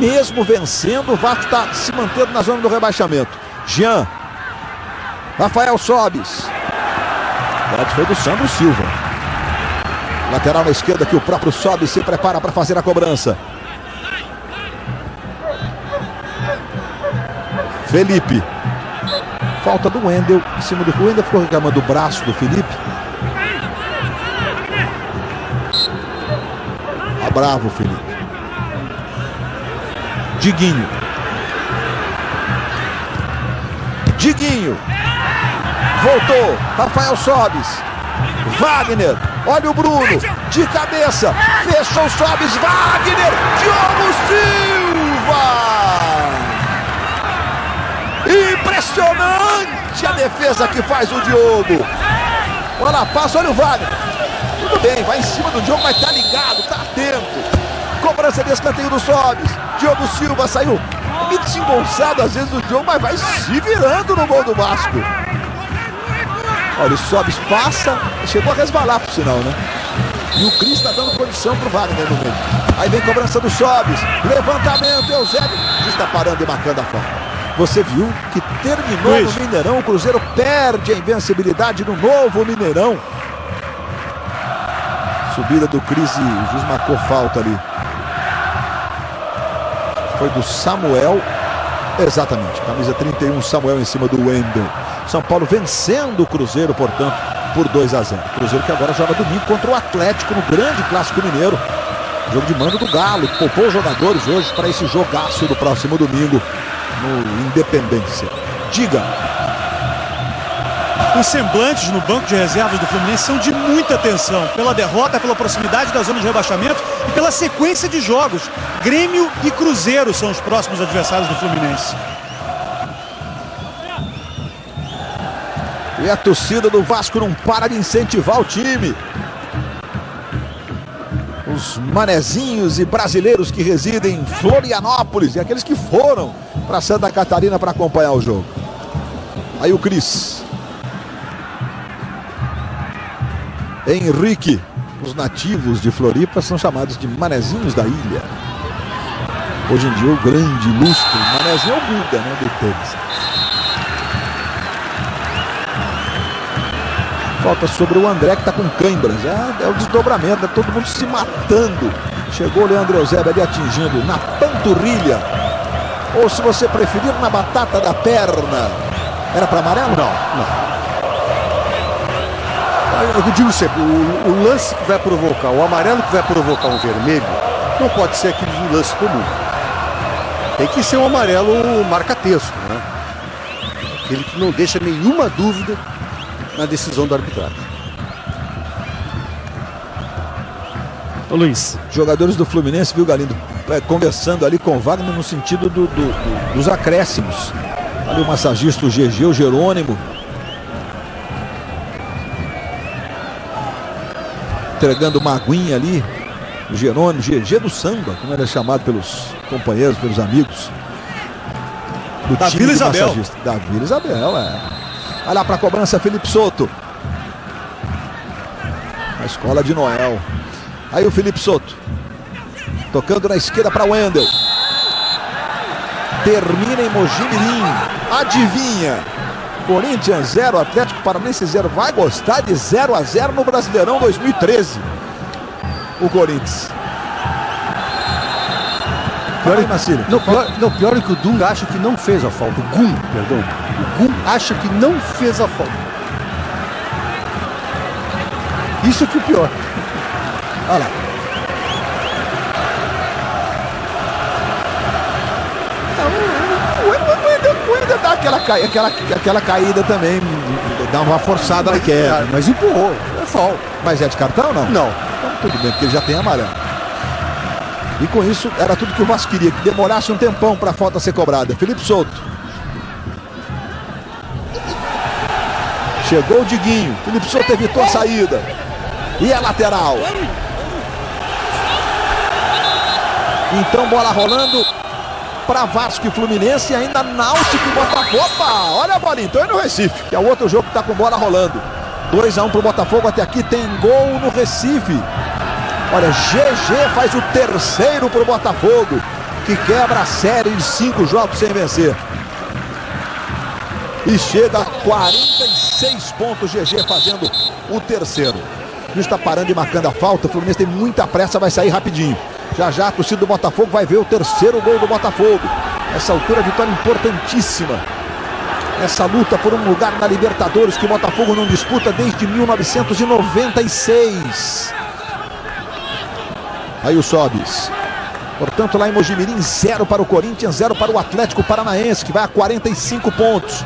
Mesmo vencendo, o Vasco está se mantendo na zona do rebaixamento. Jean. Rafael Sobis. Foi do Sandro Silva. Lateral na esquerda que o próprio Sobis se prepara para fazer a cobrança. Felipe. Falta do Wendel em cima do Wendel. Ficou reclamando do braço do Felipe. Tá bravo o Felipe. Diguinho. Diguinho. Voltou. Rafael Sobis. Wagner. Olha o Bruno. De cabeça. Fechou o Sobis. Wagner. Diogo Silva. Impressionante a defesa que faz o Diogo. Olha lá, passa, olha o Wagner. Tudo bem, vai em cima do Diogo, mas tá ligado, tá atento. Cobrança de escanteio do Sobis. Diogo Silva saiu muito desembolsado às vezes do Diogo, mas vai se virando no gol do Vasco. Olha, o Sobis passa, chegou a resvalar por sinal, né? E o Cris está dando condição pro Wagner no meio. Aí vem cobrança do Sobis. Levantamento, Eusébio. Está parando e marcando a falta. Você viu que terminou no Mineirão. O Cruzeiro perde a invencibilidade no novo Mineirão. Subida do Cris e o juiz marcou falta ali. Foi do Samuel. Exatamente, camisa 31, Samuel em cima do Wendel. São Paulo vencendo o Cruzeiro, portanto, por 2-0. Cruzeiro que agora joga domingo contra o Atlético no grande Clássico Mineiro. Jogo de mando do Galo, poupou os jogadores hoje para esse jogaço do próximo domingo no Independência. Diga. Os semblantes no banco de reservas do Fluminense são de muita tensão, pela derrota, pela proximidade da zona de rebaixamento e pela sequência de jogos. Grêmio e Cruzeiro são os próximos adversários do Fluminense. E a torcida do Vasco não para de incentivar o time. Os manezinhos e brasileiros que residem em Florianópolis e aqueles que foram para Santa Catarina para acompanhar o jogo. Aí o Cris. Henrique. Os nativos de Floripa são chamados de manezinhos da ilha. Hoje em dia o grande ilustre manezinho é o Buda, né, do tênis. Falta sobre o André, que está com câimbras. É o desdobramento, todo mundo se matando. Chegou o Leandro Eusébio ali atingindo na panturrilha. Ou se você preferir, na batata da perna. Era para amarelo? Não. Eu digo sempre, o lance que vai provocar, o amarelo que vai provocar um vermelho, não pode ser aquele lance comum. Tem que ser um amarelo marca-texto, né? Aquele que não deixa nenhuma dúvida na decisão do arbitragem. Ô Luiz. Jogadores do Fluminense, viu, Galindo, conversando ali com o Wagner no sentido dos acréscimos. Ali o massagista, o GG, o Jerônimo. Entregando uma aguinha ali. O Jerônimo, GG do samba, como era chamado pelos companheiros, pelos amigos. Da Vila Isabel. Da Vila Isabel, Vai lá para a cobrança, Felipe Souto. A escola de Noel. Aí o Felipe Souto. Tocando na esquerda para o Wendel. Termina em Mogi Mirim. Adivinha? Corinthians 0, Atlético Paranaense 0. Vai gostar de 0-0 no Brasileirão 2013. O Corinthians. Pior é que o Dunga acha que não fez a falta. O Gum acha que não fez a falta. Isso que é o pior. Olha lá. dá aquela caída também, dá uma forçada na queda. Mas empurrou, é falta. Mas é de cartão, não? Não. Então tudo bem, porque ele já tem amarelo. E com isso, era tudo que o Vasco queria, que demorasse um tempão para a falta ser cobrada. Felipe Souto. Chegou o Diguinho. Felipe Souto evitou a saída. E é lateral. Então, bola rolando para Vasco e Fluminense, e ainda Náutico e Botafogo. Opa, olha a bola então, e no Recife, que é o outro jogo que está com bola rolando. 2-1 para o Botafogo, até aqui tem gol no Recife. Olha, GG faz o terceiro para o Botafogo, que quebra a série de 5 jogos sem vencer. E chega a 46 pontos, GG fazendo o terceiro. O juiz está parando e marcando a falta, o Fluminense tem muita pressa, vai sair rapidinho. Já já a torcida do Botafogo vai ver o terceiro gol do Botafogo. Essa altura, vitória importantíssima. Essa luta por um lugar na Libertadores que o Botafogo não disputa desde 1996. Aí o Sobis. Portanto, lá em Mojimirim, 0 para o Corinthians, 0 para o Atlético Paranaense, que vai a 45 pontos.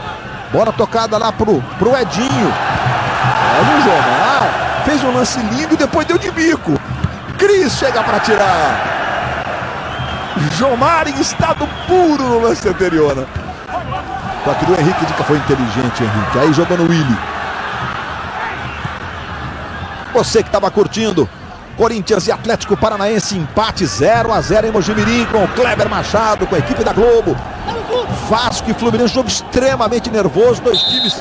Bola tocada lá pro Edinho. Olha o Jomar. Fez um lance lindo e depois deu de bico. Cris chega para tirar. Jomar em estado puro no lance anterior, né? Só que do Henrique foi inteligente, Henrique. Aí jogou no Willy. Você que estava curtindo. Corinthians e Atlético Paranaense, empate 0-0 em Mojimirim, com o Kleber Machado, com a equipe da Globo. Vasco e Fluminense, jogo extremamente nervoso, dois times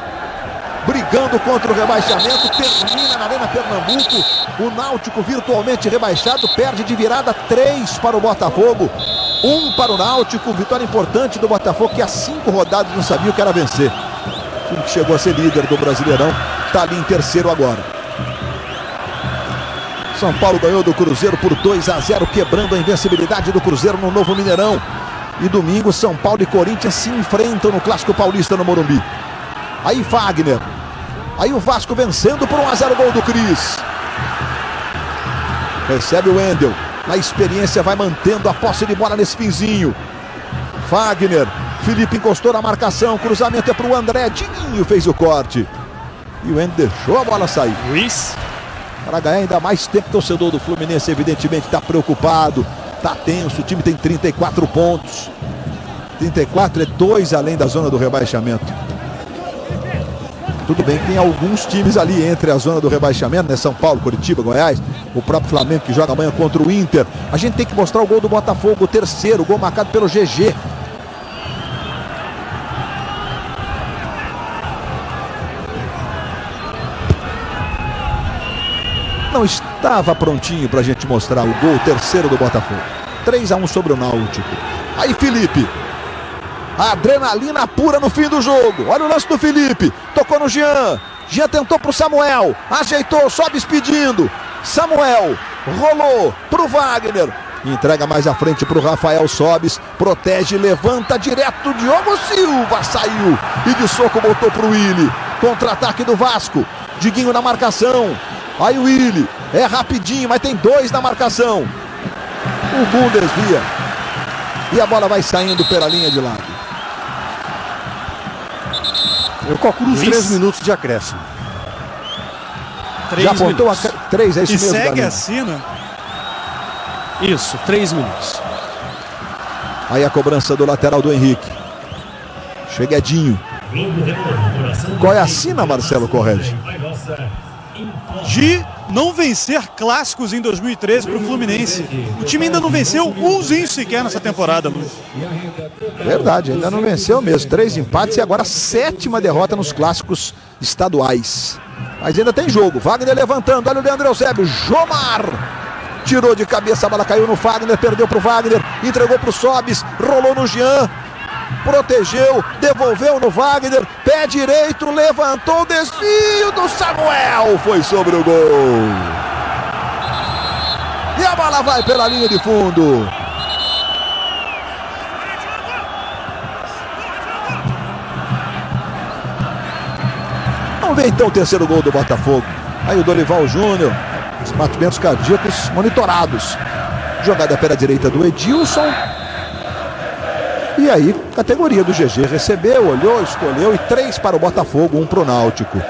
brigando contra o rebaixamento. Termina na Arena Pernambuco. O Náutico virtualmente rebaixado, perde de virada 3 para o Botafogo, 1 para o Náutico. Vitória importante do Botafogo, que há 5 rodadas não sabia o que era vencer. O time que chegou a ser líder do Brasileirão está ali em terceiro agora. São Paulo ganhou do Cruzeiro por 2-0, quebrando a invencibilidade do Cruzeiro no novo Mineirão. E domingo, São Paulo e Corinthians se enfrentam no Clássico Paulista no Morumbi. Aí Fagner. Aí o Vasco vencendo por 1-0, gol do Cris. Recebe o Wendel. Na experiência vai mantendo a posse de bola nesse finzinho. Fagner. Felipe encostou na marcação. Cruzamento é para o André. Diguinho fez o corte. E o Wendel deixou a bola sair. Luiz. Para ganhar ainda mais tempo, o torcedor do Fluminense evidentemente está preocupado, está tenso. O time tem 34 pontos. 34 é 2 além da zona do rebaixamento. Tudo bem que tem alguns times ali entre a zona do rebaixamento, né? São Paulo, Curitiba, Goiás, o próprio Flamengo que joga amanhã contra o Inter. A gente tem que mostrar o gol do Botafogo, o terceiro, gol marcado pelo GG. Não estava prontinho para a gente mostrar o gol, terceiro do Botafogo. 3-1 sobre o Náutico. Aí Felipe. Adrenalina pura no fim do jogo. Olha o lance do Felipe. Tocou no Jean. Jean tentou para o Samuel. Ajeitou, sobe pedindo. Samuel rolou para o Wagner. Entrega mais à frente para o Rafael Sobis. Protege, levanta direto. Diogo Silva saiu. E de soco botou para o Willy. Contra-ataque do Vasco. Diguinho na marcação. Aí o Willy, é rapidinho, mas tem 2 na marcação. O Gol desvia. E a bola vai saindo pela linha de lado. Eu calculo uns 3 minutos de acréscimo. 3 já apontou a 3, é isso e mesmo. Segue Galina. assim, né? Isso, 3 minutos. Aí a cobrança do lateral do Henrique. Chegadinho. Qual é a sina, Marcelo Correge? De não vencer clássicos em 2013 para o Fluminense. O time ainda não venceu umzinho sequer nessa temporada, Luiz. Verdade, ainda não venceu mesmo. 3 empates e agora a 7ª derrota nos clássicos estaduais. Mas ainda tem jogo. Wagner levantando, olha o Leandro Eusébio. Jomar tirou de cabeça, a bola caiu no Wagner, perdeu para o Wagner, entregou para o Sobis, rolou no Jean. Protegeu, devolveu no Wagner, pé direito, levantou o desvio do Samuel, foi sobre o gol. E a bola vai pela linha de fundo. Vamos ver então o terceiro gol do Botafogo. Aí o Dorival Júnior, os batimentos cardíacos monitorados. Jogada pela direita do Edilson. E aí, categoria do GG recebeu, olhou, escolheu, e 3 para o Botafogo, 1 para o Náutico.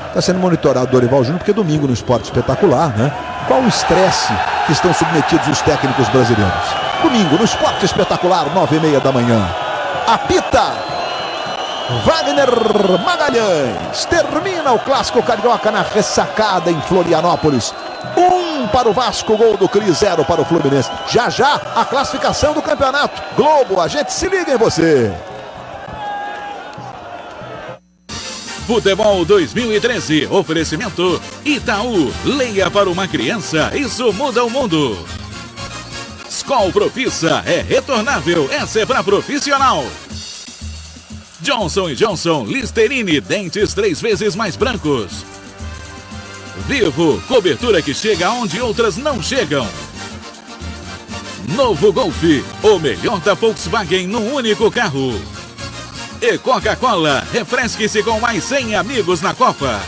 Está sendo monitorado o Dorival Júnior, porque domingo no Esporte Espetacular, né? Qual o estresse que estão submetidos os técnicos brasileiros? Domingo no Esporte Espetacular, 9h30 da manhã. Apita Wagner Magalhães. Termina o Clássico Carioca na Ressacada em Florianópolis. 1 para o Vasco, gol do Cris, 0 para o Fluminense. Já já a classificação do campeonato. Globo, a gente se liga em você. Futebol 2013, oferecimento Itaú, leia para uma criança, isso muda o mundo. Skol Profissa, é retornável, essa é para profissional. Johnson & Johnson, Listerine, dentes 3 vezes mais brancos. Vivo, cobertura que chega onde outras não chegam. Novo Golf, o melhor da Volkswagen num único carro. E Coca-Cola, refresque-se com mais 100 amigos na Copa.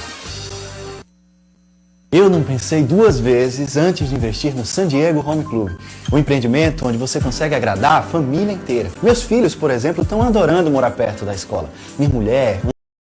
Eu não pensei 2 vezes antes de investir no San Diego Home Club, um empreendimento onde você consegue agradar a família inteira. Meus filhos, por exemplo, estão adorando morar perto da escola. Minha mulher